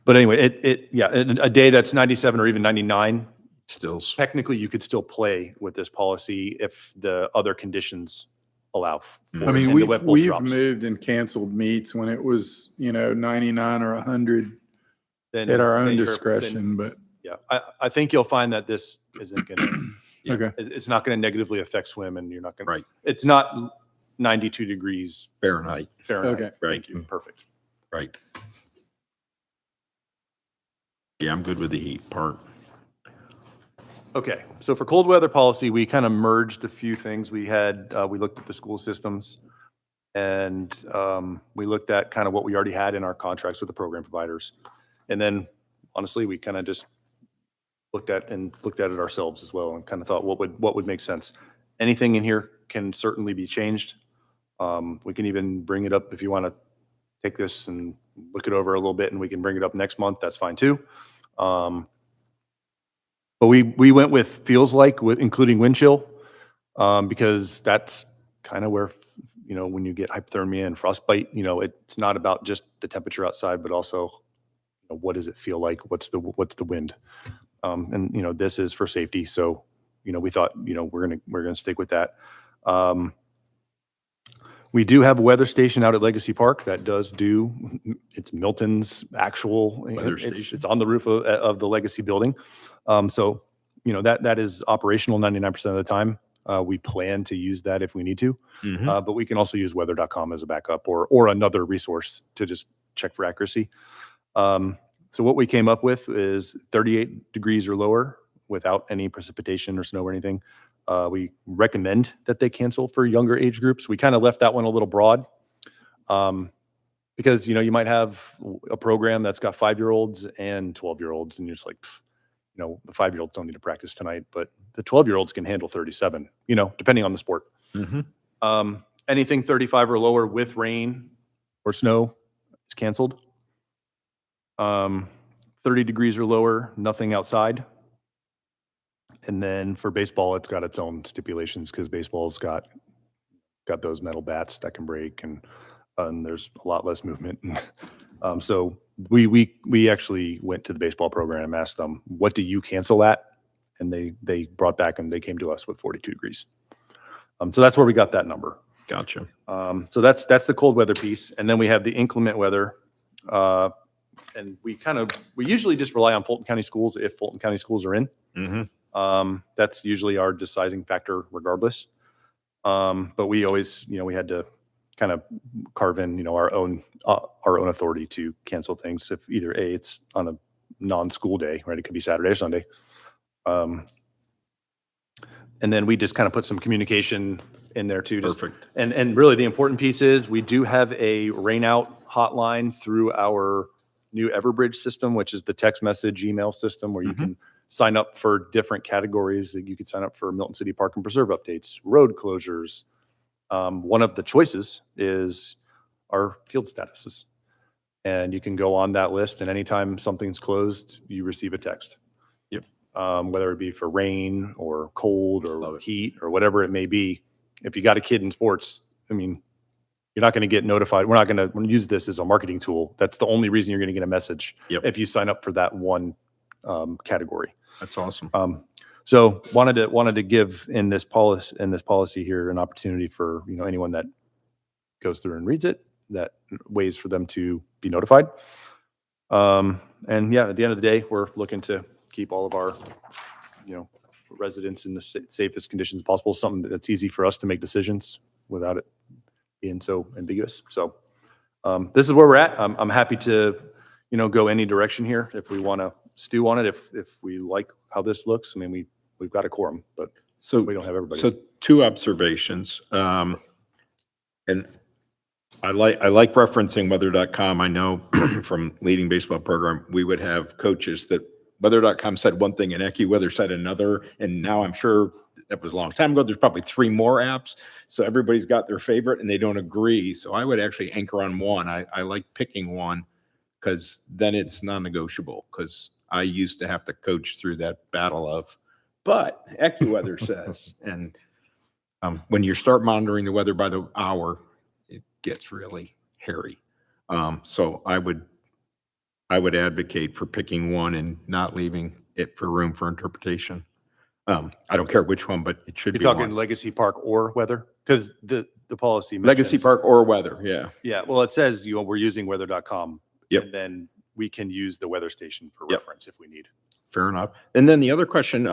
Speaker 2: But anyway, a day that's 97 or even 99,
Speaker 4: Still,
Speaker 2: technically you could still play with this policy if the other conditions allow for
Speaker 5: I mean,
Speaker 2: it, and the wet bulb
Speaker 5: we've
Speaker 2: drops.
Speaker 5: moved and canceled meets when it was, 99 or 100
Speaker 2: Then-
Speaker 5: at our
Speaker 2: then
Speaker 5: own
Speaker 2: you're-
Speaker 5: discretion, but,
Speaker 2: Yeah, I think you'll find that this isn't going to,
Speaker 5: okay.
Speaker 2: it's not going to negatively affect swim, and you're not going to.
Speaker 4: Right.
Speaker 2: It's not 92 degrees
Speaker 4: Fahrenheit,
Speaker 2: Fahrenheit.
Speaker 5: Okay.
Speaker 2: Thank you. Perfect.
Speaker 4: right. Yeah, I'm good with the heat part.
Speaker 2: Okay, so for cold weather policy, we kind of merged a few things. We looked at the school systems, and we looked at kind of what we already had in our contracts with the program providers. And then honestly, we kind of just looked at it ourselves as well and kind of thought what would make sense. Anything in here can certainly be changed. We can even bring it up if you want to take this and look it over a little bit, and we can bring it up next month. That's fine too. But we went with feels like, including wind chill, because that's kind of where, when you get hypothermia and frostbite, it's not about just the temperature outside, but also, what does it feel like? What's the wind? And this is for safety. So, we thought, we're gonna stick with that. We do have a weather station out at Legacy Park that does it's Milton's actual
Speaker 4: Weather
Speaker 2: it's
Speaker 4: station.
Speaker 2: on the roof of the Legacy building. So, that is operational 99% of the time. We plan to use that if we need to, but we can also use weather.com as a backup or another resource to just check for accuracy. So what we came up with is 38 degrees or lower without any precipitation or snow or anything. We recommend that they cancel for younger age groups. We kind of left that one a little broad, because, you might have a program that's got 5-year-olds and 12-year-olds, and you're just like, the 5-year-olds don't need to practice tonight, but the 12-year-olds can handle 37, depending on the sport. Anything 35 or lower with rain or snow is canceled. 30 degrees or lower, nothing outside. And then for baseball, it's got its own stipulations, because baseball's got those metal bats that can break, and there's a lot less movement. So we actually went to the baseball program and asked them, what do you cancel at? And they brought back, and they came to us with 42 degrees. So that's where we got that number.
Speaker 4: Gotcha.
Speaker 2: So that's the cold weather piece. And then we have the inclement weather. And we usually just rely on Fulton County schools if Fulton County schools are in. That's usually our deciding factor regardless. But we always, we had to kind of carve in, our own authority to cancel things if either it's on a non-school day, right? It could be Saturday or Sunday. And then we just kind of put some communication in there too.
Speaker 4: Perfect.
Speaker 2: And really the important piece is we do have a rain out hotline through our new Everbridge system, which is the text message email system where you can sign up for different categories. You could sign up for Milton City Park and Preserve updates, road closures. One of the choices is our field statuses. And you can go on that list, and anytime something's closed, you receive a text.
Speaker 4: Yep.
Speaker 2: Whether it be for rain or cold or heat or whatever it may be. If you got a kid in sports, you're not going to get notified. We're not going to use this as a marketing tool. That's the only reason you're going to get a message if you sign up for that one category.
Speaker 4: That's awesome.
Speaker 2: So wanted to give in this policy here an opportunity for anyone that goes through and reads it, that ways for them to be notified. And at the end of the day, we're looking to keep all of our residents in the safest conditions possible. Something that's easy for us to make decisions without it being so ambiguous. So this is where we're at. I'm happy to go any direction here if we want to stew on it. If we like how this looks, we've got a quorum, but we don't have everybody.
Speaker 4: So 2 observations. And I like referencing weather.com. I know from leading baseball program, we would have coaches that weather.com said one thing and AccuWeather said another. And now I'm sure that was a long time ago. There's probably 3 more apps. So everybody's got their favorite and they don't agree. So I would actually anchor on one. I like picking one because then it's non-negotiable, because I used to have to coach through that battle of, but AccuWeather says, and when you start monitoring the weather by the hour, it gets really hairy. So I would advocate for picking one and not leaving it for room for interpretation. I don't care which one, but it should be
Speaker 2: You're talking
Speaker 4: one.
Speaker 2: Legacy Park or weather? Because the policy
Speaker 4: Legacy
Speaker 2: mentions-
Speaker 4: Park or weather, yeah.
Speaker 2: Yeah, well, it says we're using weather.com.
Speaker 4: Yep.
Speaker 2: And then we can use the weather station for
Speaker 4: Yep.
Speaker 2: reference if we need.
Speaker 4: Fair enough. And then the other question,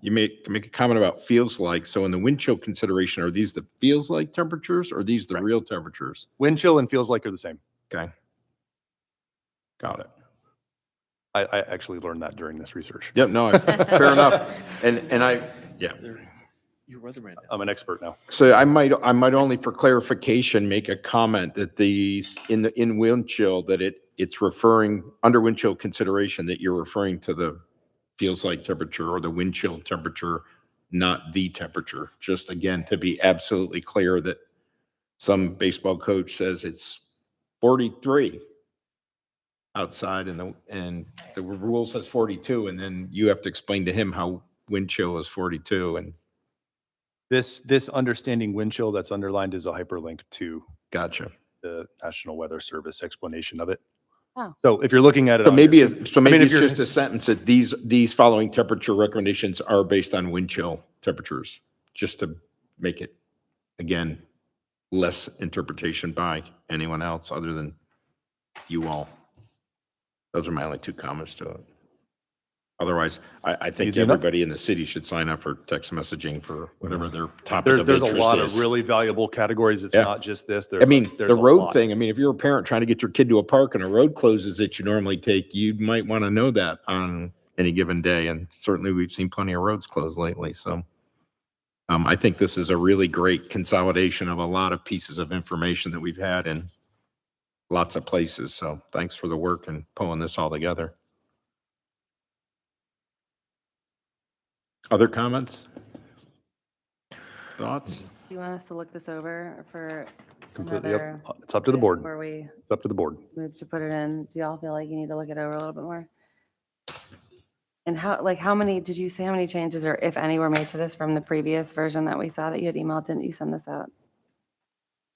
Speaker 4: you make a comment about feels like. So in the wind chill consideration, are these the feels like temperatures or are these the real temperatures?
Speaker 2: Wind chill and feels like are the same.
Speaker 4: Okay. Got it.
Speaker 2: I actually learned that during this research.
Speaker 4: Yep, no, fair enough. And yeah.
Speaker 7: You're weatherman.
Speaker 2: I'm an expert now.
Speaker 4: So I might only for clarification make a comment that these in wind chill that it's referring under wind chill consideration that you're referring to the feels like temperature or the wind chill temperature, not the temperature. Just again to be absolutely clear that some baseball coach says it's 43 outside and the rule says 42, and then you have to explain to him how wind chill is 42. And
Speaker 2: This understanding wind chill that's underlined is a hyperlink to
Speaker 4: gotcha.
Speaker 2: the National Weather Service explanation of it.
Speaker 3: Oh.
Speaker 2: So if you're looking at it,
Speaker 4: So
Speaker 2: on
Speaker 4: maybe
Speaker 2: your-
Speaker 4: it's, so
Speaker 2: I mean,
Speaker 4: maybe
Speaker 2: if
Speaker 4: it's
Speaker 2: you're-
Speaker 4: just a sentence that these following temperature recommendations are based on wind chill temperatures, just to make it, again, less interpretation by anyone else other than you all. Those are my only two comments to it. Otherwise, I think
Speaker 2: Easy enough.
Speaker 4: everybody in the city should sign up for text messaging for whatever their topic of
Speaker 2: there's a
Speaker 4: interest
Speaker 2: lot
Speaker 4: is.
Speaker 2: of really valuable categories. It's
Speaker 4: Yeah.
Speaker 2: not just this.
Speaker 4: I mean,
Speaker 2: there's
Speaker 4: the
Speaker 2: a
Speaker 4: road
Speaker 2: lot.
Speaker 4: thing, I mean, if you're a parent trying to get your kid to a park and a road closes that you normally take, you might want to know that on any given day. And certainly we've seen plenty of roads closed lately. So I think this is a really great consolidation of a lot of pieces of information that we've had in lots of places. So thanks for the work and pulling this all together. Other comments? Thoughts?
Speaker 3: Do you want us to look this over for
Speaker 2: Completely
Speaker 3: another?
Speaker 2: up. It's up to the board.
Speaker 3: Where we
Speaker 2: It's up to the board.
Speaker 3: move to put it in? Do y'all feel like you need to look it over a little bit more? And how many, did you say how many changes or if any were made to this from the previous version that we saw that you had emailed? Didn't you send this out?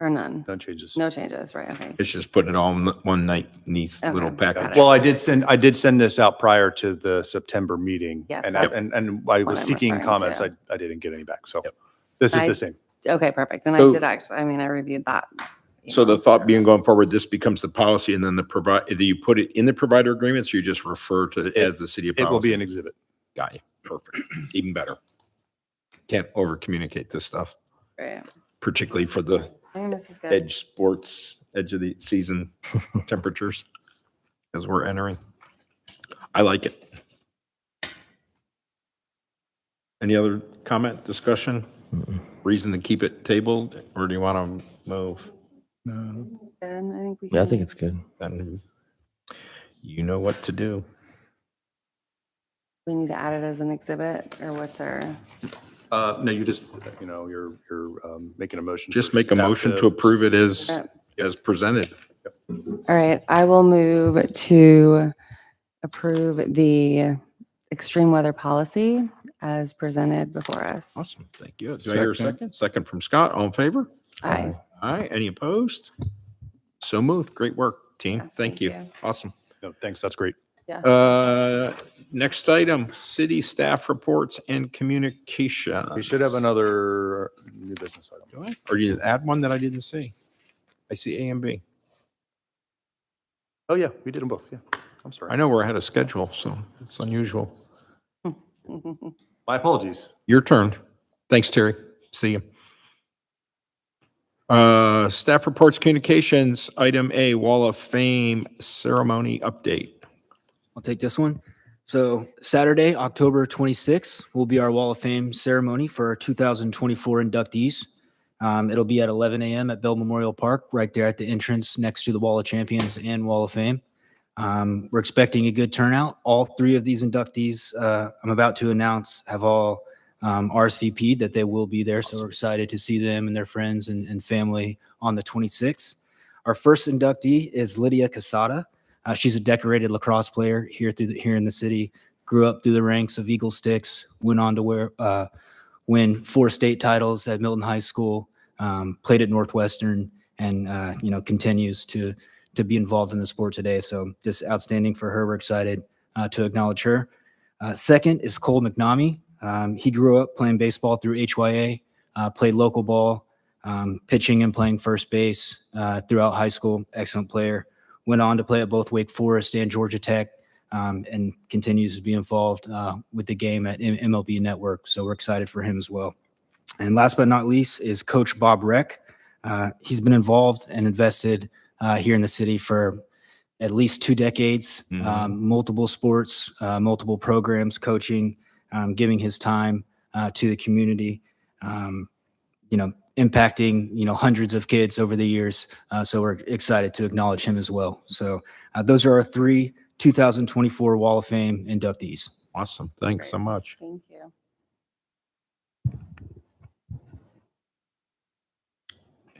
Speaker 3: Or none?
Speaker 2: No changes.
Speaker 3: No changes, right? Okay.
Speaker 4: It's just putting it all in one nice
Speaker 3: Okay.
Speaker 4: little
Speaker 3: Got
Speaker 4: package.
Speaker 3: it.
Speaker 2: Well, I did send this out prior to the September meeting.
Speaker 3: Yes,
Speaker 2: And
Speaker 3: that's
Speaker 2: I
Speaker 3: what
Speaker 2: was
Speaker 3: I'm
Speaker 2: seeking
Speaker 3: referring
Speaker 2: comments.
Speaker 3: to.
Speaker 2: I didn't get any back. So this is
Speaker 3: I-
Speaker 2: the same.
Speaker 3: Okay, perfect. And I
Speaker 4: So-
Speaker 3: did actually, I mean, I reviewed that.
Speaker 4: So the
Speaker 3: email.
Speaker 4: thought being going forward, this becomes the policy and then do you put it in the provider agreements or you just refer to it as the city of
Speaker 2: It will
Speaker 4: policy?
Speaker 2: be an exhibit.
Speaker 4: Got you. Perfect. Even better. Can't over communicate this stuff,
Speaker 3: Right.
Speaker 4: particularly for the
Speaker 3: I think this is good.
Speaker 4: edge sports, edge of the season temperatures as we're entering. I like it. Any other comment, discussion? Reason to keep it tabled, or do you want to move?
Speaker 5: No.
Speaker 3: Good. I think we
Speaker 1: Yeah, I
Speaker 3: can-
Speaker 1: think it's good.
Speaker 4: Then you know what to do.
Speaker 3: We need to add it as an exhibit or what's our,
Speaker 2: No, you just, you're making a motion.
Speaker 4: Just
Speaker 2: for
Speaker 4: make a
Speaker 2: staff
Speaker 4: motion to approve it as presented.
Speaker 3: all right, I will move to approve the extreme weather policy as presented before us.
Speaker 4: Awesome. Thank you. Do I hear a second? Second from Scott. All in favor?
Speaker 3: Aye.
Speaker 4: Aye. Any opposed? So moved. Great work, team.
Speaker 3: Yeah,
Speaker 4: Thank
Speaker 3: thank
Speaker 4: you.
Speaker 3: you.
Speaker 4: Awesome.
Speaker 2: No, thanks. That's great.
Speaker 3: Yeah.
Speaker 4: Next item, city staff reports and communication.
Speaker 2: We should have another new business item.
Speaker 4: Do I? Or you add one that I didn't see? I see A and B.
Speaker 2: Oh, yeah, we did them both. Yeah. I'm
Speaker 4: I
Speaker 2: sorry.
Speaker 4: know we're ahead of schedule, so it's unusual.
Speaker 2: My apologies.
Speaker 4: Your turn. Thanks, Terry. See you. Staff reports, communications, item A, Wall of Fame ceremony update.
Speaker 6: I'll take this one. So Saturday, October 26th, will be our Wall of Fame ceremony for our 2024 inductees. It'll be at 11 a.m. at Bell Memorial Park, right there at the entrance next to the Wall of Champions and Wall of Fame. We're expecting a good turnout. All three of these inductees I'm about to announce have all RSVP'd that they will be there. So we're excited to see them and their friends and family on the 26th. Our first inductee is Lydia Casada. She's a decorated lacrosse player here in the city. Grew up through the ranks of Eagle Sticks. Went on to win 4 state titles at Milton High School. Played at Northwestern, and continues to be involved in the sport today. So just outstanding for her. We're excited to acknowledge her. Second is Cole McNamee. He grew up playing baseball through HYA. Played local ball, pitching and playing first base throughout high school. Excellent player. Went on to play at both Wake Forest and Georgia Tech, and continues to be involved with the game at MLB Network. So we're excited for him as well. And last but not least is Coach Bob Reck. He's been involved and invested here in the city for at least 2 decades, multiple sports, multiple programs, coaching, giving his time to the community, impacting, hundreds of kids over the years. So we're excited to acknowledge him as well. So those are our 3 2024 Wall of Fame inductees.
Speaker 4: Awesome. Thanks so much.
Speaker 3: Thank you.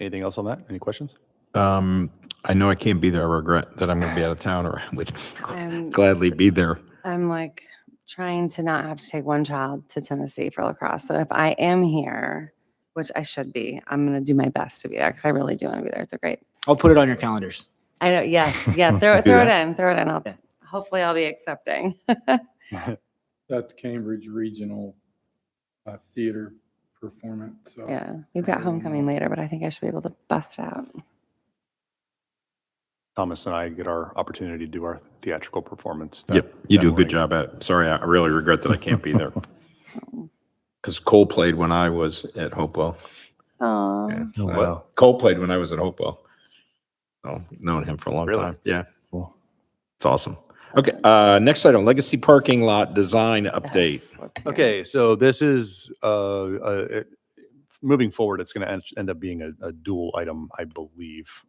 Speaker 2: Anything else on that? Any questions?
Speaker 4: I know I can't be there. I regret that I'm going to be out of town, or I would
Speaker 3: I'm
Speaker 4: gladly be there.
Speaker 3: I'm like trying to not have to take one child to Tennessee for lacrosse. So if I am here, which I should be, I'm going to do my best to be there because I really do want to be there. It's a great.
Speaker 6: I'll put it on your calendars.
Speaker 3: I know. Yes. Yeah. Throw it in. Throw it in.
Speaker 6: Yeah.
Speaker 3: Hopefully I'll be accepting.
Speaker 5: That's Cambridge Regional Theater performance. So
Speaker 3: Yeah. We've got homecoming later, but I think I should be able to bust out.
Speaker 2: Thomas and I get our opportunity to do our theatrical performance.
Speaker 4: Yep, you
Speaker 2: that
Speaker 4: do a good
Speaker 2: morning.
Speaker 4: job at it. Sorry, I really regret that I can't be there. Because Cole played when I was at Hopewell.
Speaker 3: Oh.
Speaker 4: Yeah.
Speaker 1: Oh, wow.
Speaker 4: Cole played when I was at Hopewell. Oh, known him for a long
Speaker 2: Really?
Speaker 4: time. Yeah,
Speaker 1: Cool.
Speaker 4: it's awesome. Okay, next item, legacy parking lot design update.
Speaker 3: Yes, let's hear it.
Speaker 2: Okay, so this is moving forward. It's going to end up being a dual item, I believe.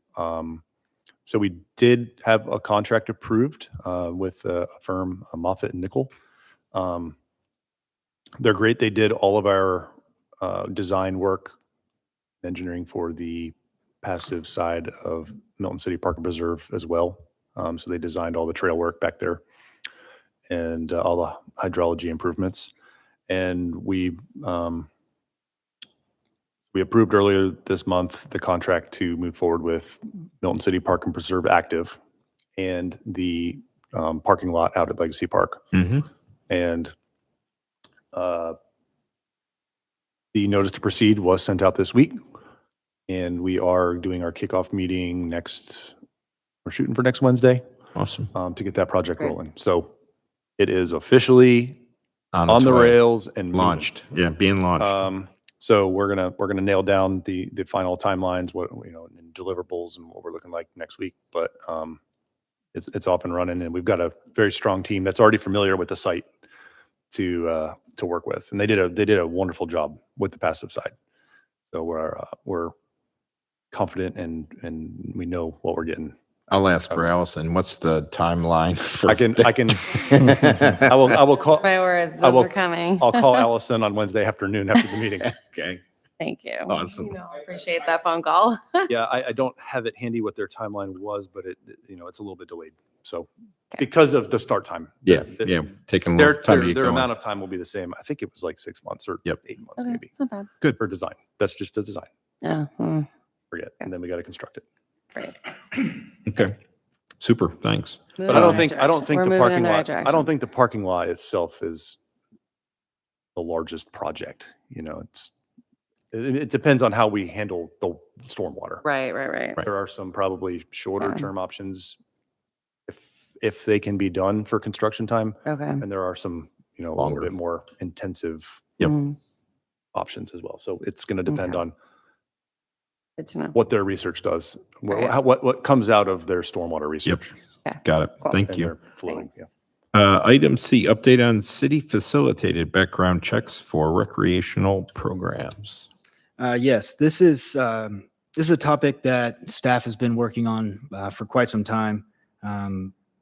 Speaker 2: So we did have a contract approved with a firm, Moffitt and Nickel. They're great. They did all of our design work, engineering for the passive side of Milton City Park and Preserve as well. So they designed all the trail work back there and all the hydrology improvements. And we approved earlier this month the contract to move forward with Milton City Park and Preserve Active and the parking lot out at Legacy Park.
Speaker 4: Mm-hmm.
Speaker 2: And the notice to proceed was sent out this week. And we are doing our kickoff meeting we're shooting for next Wednesday
Speaker 4: Awesome.
Speaker 2: to get that project
Speaker 3: Great.
Speaker 2: rolling. So it is officially on
Speaker 4: its
Speaker 2: the
Speaker 4: way.
Speaker 2: rails and moving.
Speaker 4: Launched. Yeah, being launched.
Speaker 2: So we're gonna nail down the final timelines, what and deliverables and what we're looking like next week. But it's off and running, and we've got a very strong team that's already familiar with the site to work with, and they did a wonderful job with the passive side. So we're confident and we know what we're getting.
Speaker 4: I'll ask for Allison. What's the timeline for?
Speaker 2: I can I will call.
Speaker 3: My words,
Speaker 2: I
Speaker 3: those
Speaker 2: will-
Speaker 3: are coming.
Speaker 2: I'll call Allison on Wednesday afternoon after the meeting.
Speaker 4: Okay.
Speaker 3: Thank you.
Speaker 4: Awesome.
Speaker 3: I appreciate that phone call.
Speaker 2: Yeah, I don't have it handy what their timeline was, but it's a little bit delayed. So
Speaker 3: Okay.
Speaker 2: because of the start time.
Speaker 4: Yeah, yeah. Taking a
Speaker 2: Their
Speaker 4: long time to get
Speaker 2: their
Speaker 4: going.
Speaker 2: amount of time will be the same. I think it was like 6 months or
Speaker 4: Yep.
Speaker 2: 8 months
Speaker 3: Okay,
Speaker 2: maybe
Speaker 3: it's not bad.
Speaker 2: Good for design. That's just the design.
Speaker 3: Yeah.
Speaker 2: Forget. And then we got to construct it.
Speaker 3: Great.
Speaker 4: Okay. Super. Thanks.
Speaker 2: But I don't think the parking lot. I don't
Speaker 3: think.
Speaker 2: think the parking lot itself is the largest project. It depends on how we handle the stormwater.
Speaker 3: Right.
Speaker 2: There are some probably shorter term options if they can be done for construction time,
Speaker 3: Okay.
Speaker 2: and there are some a
Speaker 4: Longer.
Speaker 2: little bit more intensive
Speaker 4: Yep.
Speaker 2: options as well. So it's going to depend
Speaker 3: Okay.
Speaker 2: on
Speaker 3: Good to know.
Speaker 2: what their research does,
Speaker 3: Right.
Speaker 2: what comes out of their stormwater research.
Speaker 4: Got it.
Speaker 3: Cool.
Speaker 4: Thank
Speaker 2: and
Speaker 4: you.
Speaker 2: their flowing.
Speaker 3: Thanks.
Speaker 2: Yeah.
Speaker 4: Item C, update on city facilitated background checks for recreational programs.
Speaker 6: Yes, this is a topic that staff has been working on for quite some time.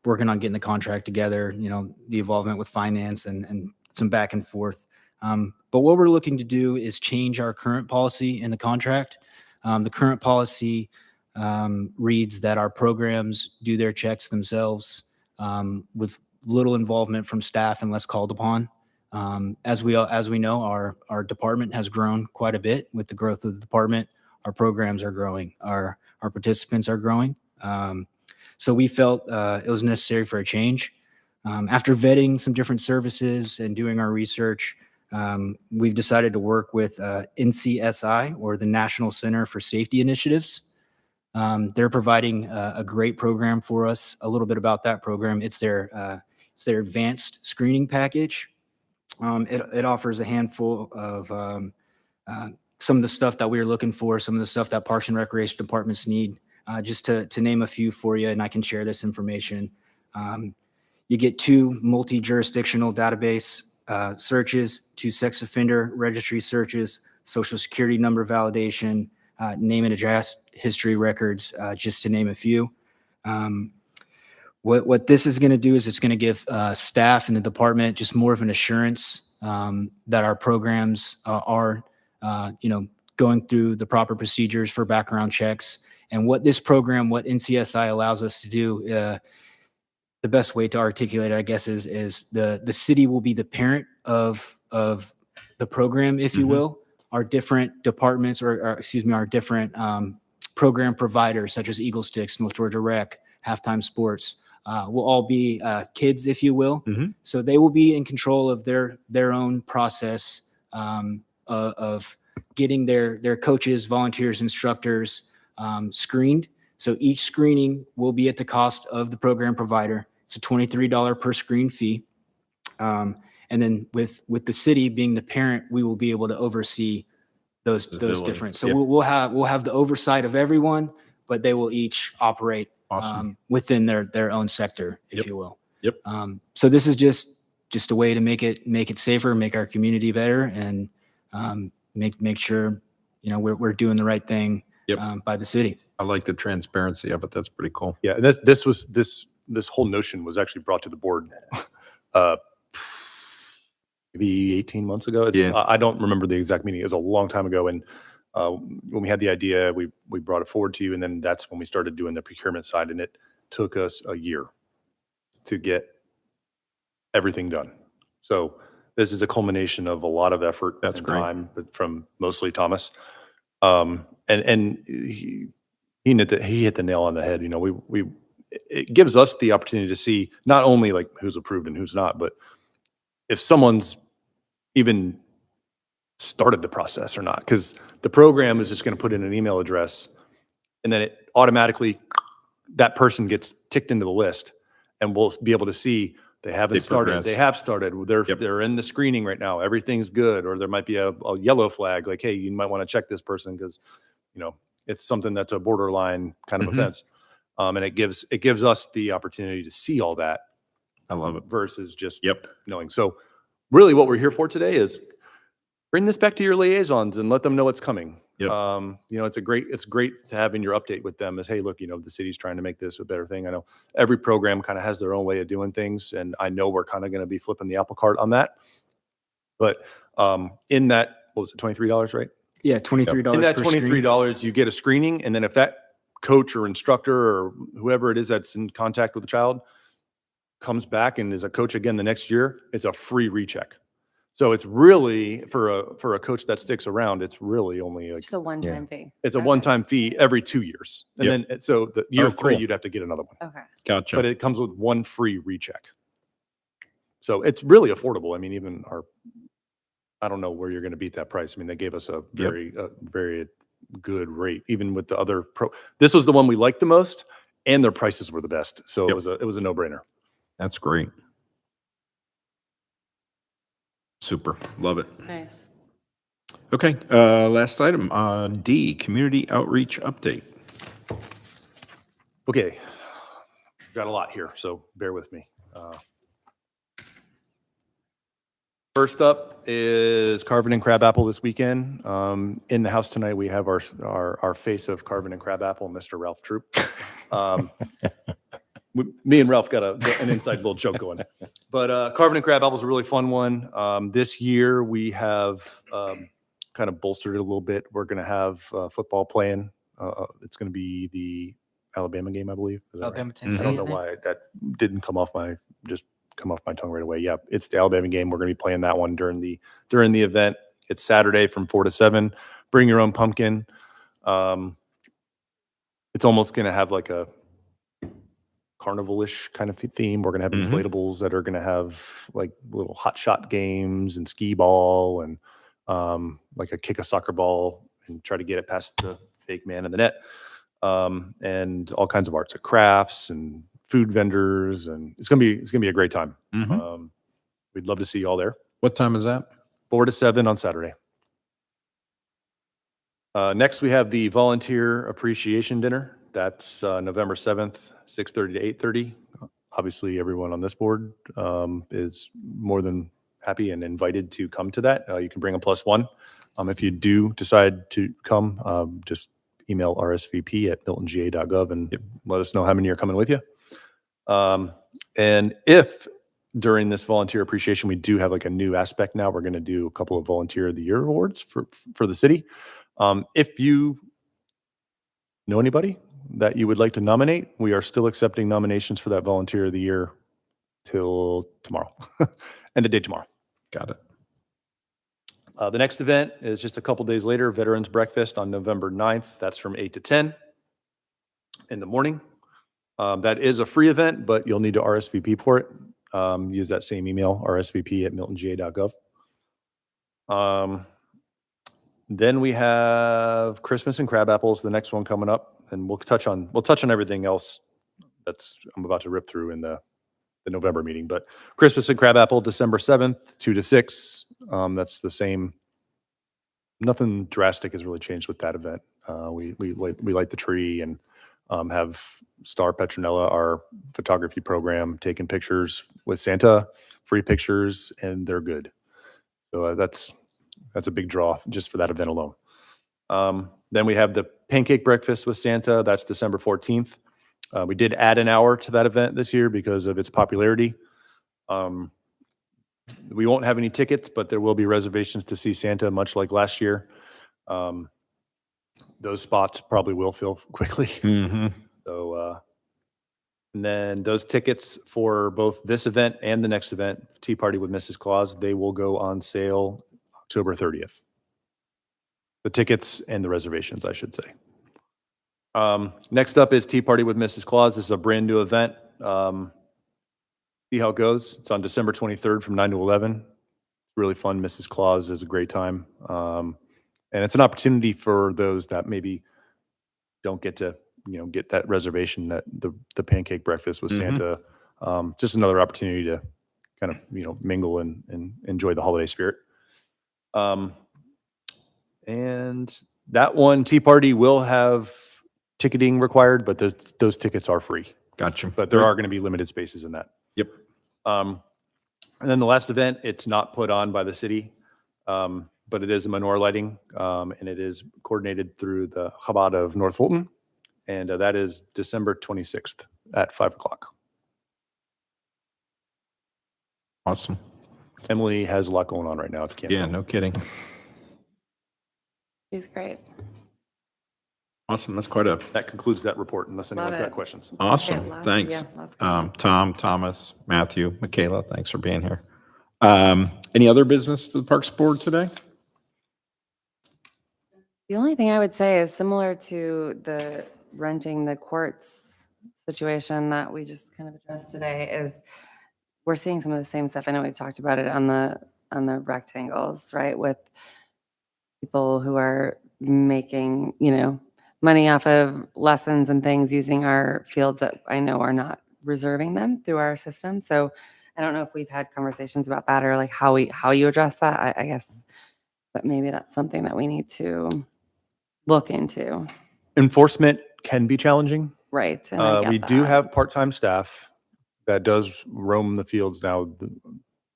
Speaker 6: Working on getting the contract together, the involvement with finance and some back and forth. But what we're looking to do is change our current policy in the contract. The current policy reads that our programs do their checks themselves with little involvement from staff unless called upon. As we know, our department has grown quite a bit. With the growth of the department, our programs are growing, our participants are growing. So we felt it was necessary for a change. After vetting some different services and doing our research, we've decided to work with NCSI, or the National Center for Safety Initiatives. They're providing a great program for us. A little bit about that program. It's their advanced screening package. It offers a handful of some of the stuff that we were looking for, some of the stuff that Parks and Recreation departments need. Just to name a few for you, and I can share this information. You get 2 multi-jurisdictional database searches, 2 sex offender registry searches, social security number validation, name and address history records, just to name a few. What this is going to do is it's going to give staff in the department just more of an assurance that our programs are going through the proper procedures for background checks. And what this program, what NCSI allows us to do, the best way to articulate it, I guess, is the city will be the parent of the program, if you will. Our different departments, or excuse me, our different program providers, such as Eagle Sticks, North Georgia Rec, Halftime Sports, will all be kids, if you will. So they will be in control of their own process of getting their coaches, volunteers, instructors screened. So each screening will be at the cost of the program provider. It's a $23 per screen fee. And then with the city being the parent, we will be able to oversee those different. So we'll have the oversight of everyone, but they will each operate within their own sector, if you will. So this is just a way to make it safer, make our community better, and make sure we're doing the right thing by the city.
Speaker 4: I like the transparency of it. That's pretty cool.
Speaker 2: Yeah, and this whole notion was actually brought to the board maybe 18 months ago. I don't remember the exact meeting. It was a long time ago. And when we had the idea, we brought it forward to you. And then that's when we started doing the procurement side. And it took us a year to get everything done. So this is a culmination of a lot of effort and time, but from mostly Thomas. And he hit the nail on the head. It gives us the opportunity to see not only like who's approved and who's not, but if someone's even started the process or not, because the program is just going to put in an email address and then it automatically, that person gets ticked into the list, and we'll be able to see they haven't started. They have started. They're in the screening right now. Everything's good. Or there might be a yellow flag like, hey, you might want to check this person because, it's something that's a borderline kind of offense. And it gives us the opportunity to see all that.
Speaker 4: I love it.
Speaker 2: Versus just knowing. So really what we're here for today is bring this back to your liaisons and let them know what's coming. It's great to have in your update with them is, hey, look, the city's trying to make this a better thing. I know every program kind of has their own way of doing things, and I know we're kind of going to be flipping the apple cart on that. But in that, what was it, $23, right?
Speaker 6: Yeah, $23
Speaker 2: in that
Speaker 6: per
Speaker 2: $23, you get a screening, and then if that coach or instructor or whoever it is that's in contact with the child comes back and is a coach again the next year, it's a free recheck. So it's really for a coach that sticks around, it's really only like
Speaker 3: Just a one-time fee.
Speaker 2: it's a one-time fee every 2 years. And then so the year 3 you'd have to get another one.
Speaker 3: Okay.
Speaker 4: Gotcha.
Speaker 2: But it comes with one free recheck. So it's really affordable. I mean, even I don't know where you're going to beat that price. I mean, they gave us a very good rate, even with the other this was the one we liked the most, and their prices were the best. So it was a no-brainer.
Speaker 4: That's great. Super. Love it.
Speaker 3: Nice.
Speaker 4: Okay. Last item, D, community outreach update.
Speaker 2: Okay. Got a lot here, so bear with me. First up is Carvin and Crabapple this weekend. In the house tonight, we have our face of Carvin and Crabapple, Mr. Ralph Troop. Me and Ralph got an inside little joke going. But Carvin and Crabapple is a really fun one. This year, we have kind of bolstered it a little bit. We're going to have football playing. It's going to be the Alabama game, I believe. Is that
Speaker 6: Alabama,
Speaker 2: right?
Speaker 6: Tennessee.
Speaker 2: I don't know why that didn't come off my tongue right away. Yeah, it's the Alabama game. We're going to be playing that one during the event. It's Saturday from 4 to 7. Bring your own pumpkin. It's almost going to have like a carnival-ish kind of theme. We're going to have inflatables that are going to have like little hot shot games and skee ball and like a kick a soccer ball and try to get it past the fake man in the net. And all kinds of arts and crafts and food vendors, and it's gonna be a great time. We'd love to see you all there.
Speaker 4: What time is that?
Speaker 2: 4 to 7 on Saturday. Next, we have the volunteer appreciation dinner. That's November 7th, 6:30 to 8:30. Obviously, everyone on this board is more than happy and invited to come to that. You can bring a +1. If you do decide to come, just email rsvp@miltonga.gov and let us know how many are coming with you. And if during this volunteer appreciation, we do have like a new aspect now, we're going to do a couple of volunteer of the year awards for the city. If you know anybody that you would like to nominate, we are still accepting nominations for that Volunteer of the Year till tomorrow, end of day tomorrow.
Speaker 4: Got it.
Speaker 2: The next event is just a couple days later, Veterans Breakfast on November 9th. That's from 8 to 10 in the morning. That is a free event, but you'll need to RSVP for it. Use that same email, rsvp@miltonga.gov. Then we have Christmas and crab apples, the next one coming up, and we'll touch on everything else that's I'm about to rip through in the November meeting. But Christmas and crab apple, December 7th, 2 to 6. That's the same. Nothing drastic has really changed with that event. We light the tree and have Star Petronella, our photography program, taking pictures with Santa, free pictures, and they're good. So that's a big draw just for that event alone. Then we have the pancake breakfast with Santa. That's December 14th. We did add an hour to that event this year because of its popularity. We won't have any tickets, but there will be reservations to see Santa, much like last year. Those spots probably will fill quickly.
Speaker 4: Mm-hmm.
Speaker 2: So, and then those tickets for both this event and the next event, Tea Party with Mrs. Claus, they will go on sale October 30th. The tickets and the reservations, I should say. Next up is Tea Party with Mrs. Claus. This is a brand new event. See how it goes. It's on December 23rd from 9 to 11. Really fun. Mrs. Claus is a great time. And it's an opportunity for those that maybe don't get to, get that reservation, that the pancake breakfast with Santa. Just another opportunity to kind of, mingle and enjoy the holiday spirit. And that one, Tea Party, will have ticketing required, but those tickets are free.
Speaker 4: Gotcha.
Speaker 2: But there are going to be limited spaces in that.
Speaker 4: Yep.
Speaker 2: And then the last event, it's not put on by the city, but it is a menorah lighting, and it is coordinated through the Chabad of North Fulton, and that is December 26th at 5 o'clock.
Speaker 4: Awesome.
Speaker 2: Emily has a lot going on right now, if you can't
Speaker 4: Yeah,
Speaker 2: tell.
Speaker 4: no kidding.
Speaker 3: She's great.
Speaker 4: Awesome. That's quite a
Speaker 2: That concludes that report, unless anyone's
Speaker 3: Love
Speaker 2: got
Speaker 3: it.
Speaker 2: questions.
Speaker 4: awesome.
Speaker 3: Yeah,
Speaker 4: Thanks.
Speaker 3: yeah, that's good.
Speaker 4: Tom, Thomas, Matthew, Michaela, thanks for being here. Any other business for the Parks Board today?
Speaker 3: The only thing I would say is similar to the renting the courts situation that we just kind of addressed today is we're seeing some of the same stuff. I know we've talked about it on the rectangles, right? With people who are making, money off of lessons and things using our fields that I know are not reserving them through our system. So I don't know if we've had conversations about that or like how you address that, I guess, but maybe that's something that we need to look into.
Speaker 2: Enforcement can be challenging.
Speaker 3: Right. And I get
Speaker 2: We do
Speaker 3: that.
Speaker 2: have part-time staff that does roam the fields now.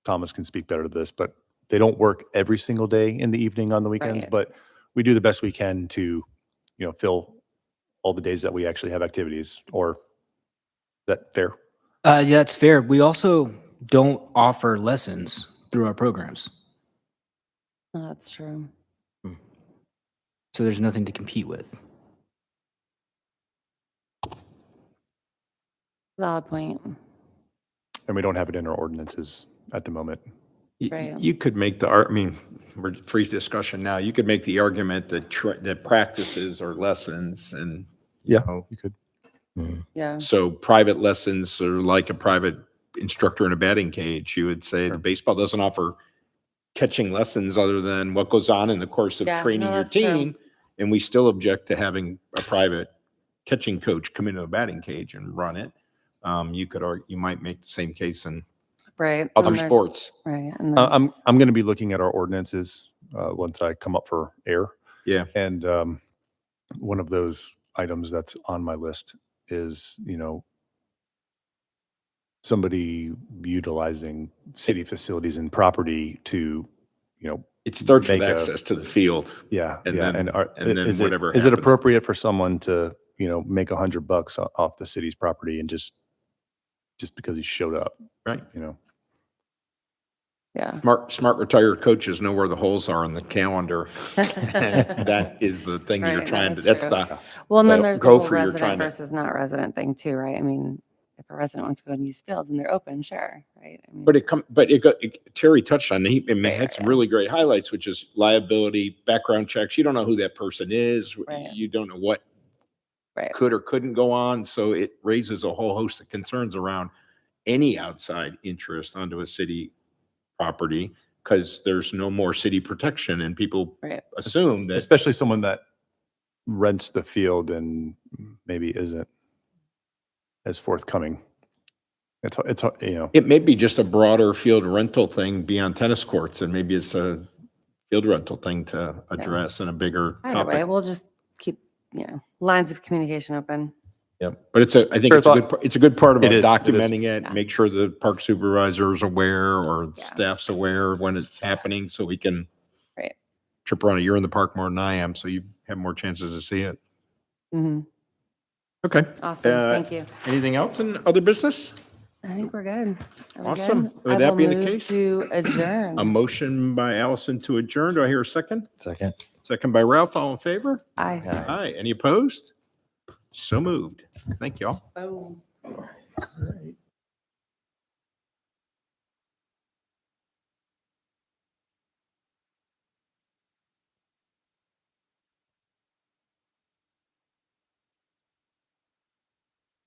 Speaker 2: Thomas can speak better to this, but they don't work every single day in the evening on the weekends,
Speaker 3: Right.
Speaker 2: but we do the best we can to, fill all the days that we actually have activities. Or is that fair?
Speaker 6: Yeah, that's fair. We also don't offer lessons through our programs.
Speaker 3: Oh, that's true.
Speaker 6: So there's nothing to compete with.
Speaker 3: Valid point.
Speaker 2: And we don't have it in our ordinances at the moment.
Speaker 3: Right.
Speaker 4: You could make we're free discussion now. You could make the argument that that practices are lessons, and
Speaker 2: You could.
Speaker 3: Yeah.
Speaker 4: so private lessons are like a private instructor in a batting cage. You would say the baseball doesn't offer catching lessons other than what goes on in the course of
Speaker 3: Yeah,
Speaker 4: training
Speaker 3: no,
Speaker 4: your
Speaker 3: that's true.
Speaker 4: team, and we still object to having a private catching coach come into a batting cage and run it. You might make the same case in
Speaker 3: Right.
Speaker 4: other
Speaker 3: And there's-
Speaker 4: sports.
Speaker 3: Right. And
Speaker 2: I'm
Speaker 3: that's-
Speaker 2: going to be looking at our ordinances once I come up for air.
Speaker 4: Yeah.
Speaker 2: And one of those items that's on my list is, somebody utilizing city facilities and property to,
Speaker 4: It starts with
Speaker 2: make a-
Speaker 4: access to the field.
Speaker 2: yeah.
Speaker 4: And
Speaker 2: yeah.
Speaker 4: then-
Speaker 2: And
Speaker 4: and then
Speaker 2: is it
Speaker 4: whatever
Speaker 2: is it
Speaker 4: happens.
Speaker 2: appropriate for someone to, make $100 off the city's property and just because he showed up,
Speaker 4: Right.
Speaker 3: Yeah. Yeah.
Speaker 4: Smart retired coaches know where the holes are in the calendar. And that is the thing you're
Speaker 3: Right,
Speaker 4: trying to,
Speaker 3: that's
Speaker 4: that's
Speaker 3: true.
Speaker 4: the,
Speaker 3: Well, and then
Speaker 4: the
Speaker 3: there's the whole
Speaker 4: gopher you're
Speaker 3: resident
Speaker 4: trying to.
Speaker 3: versus not resident thing too, right? I mean, if a resident wants to go and use fields and they're open, sure, right? I mean,
Speaker 4: Terry touched on,
Speaker 3: Right,
Speaker 4: had some
Speaker 3: right.
Speaker 4: really great highlights, which is liability, background checks. You don't know who that person is.
Speaker 3: Right.
Speaker 4: You don't know what
Speaker 3: right.
Speaker 4: could or couldn't go on. So it raises a whole host of concerns around any outside interest onto a city property because there's no more city protection and people
Speaker 3: Right.
Speaker 4: assume that.
Speaker 2: Especially someone that rents the field and maybe isn't as forthcoming. It's you know,
Speaker 4: It may be just a broader field rental thing beyond tennis courts, and maybe it's a field rental thing to address in a bigger
Speaker 3: Either way,
Speaker 4: topic.
Speaker 3: we'll just keep, lines of communication open.
Speaker 4: Yep, but I think
Speaker 2: Fair
Speaker 4: it's a good,
Speaker 2: thought.
Speaker 4: it's a good part about
Speaker 2: It is, it is.
Speaker 4: documenting it,
Speaker 3: Yeah.
Speaker 4: make sure the park supervisor is aware or
Speaker 3: Yeah.
Speaker 4: staff's aware when it's happening, so we can
Speaker 3: Right.
Speaker 4: trip around it. You're in the park more than I am, so you have more chances to see it.
Speaker 3: Mhm.
Speaker 4: Okay.
Speaker 3: Awesome. Thank you.
Speaker 4: Anything else in other business?
Speaker 3: I think we're good. Are we
Speaker 4: Awesome.
Speaker 3: good?
Speaker 4: With
Speaker 3: I
Speaker 4: that
Speaker 3: will
Speaker 4: being the
Speaker 3: move
Speaker 4: case,
Speaker 3: to adjourn.
Speaker 4: A motion by Allison to adjourn. Do I hear a second?
Speaker 1: Second.
Speaker 4: Second by Ralph. All in favor?
Speaker 3: Aye.
Speaker 4: Aye. Any opposed? So moved. Thank you all.
Speaker 3: Boom.
Speaker 8: All right.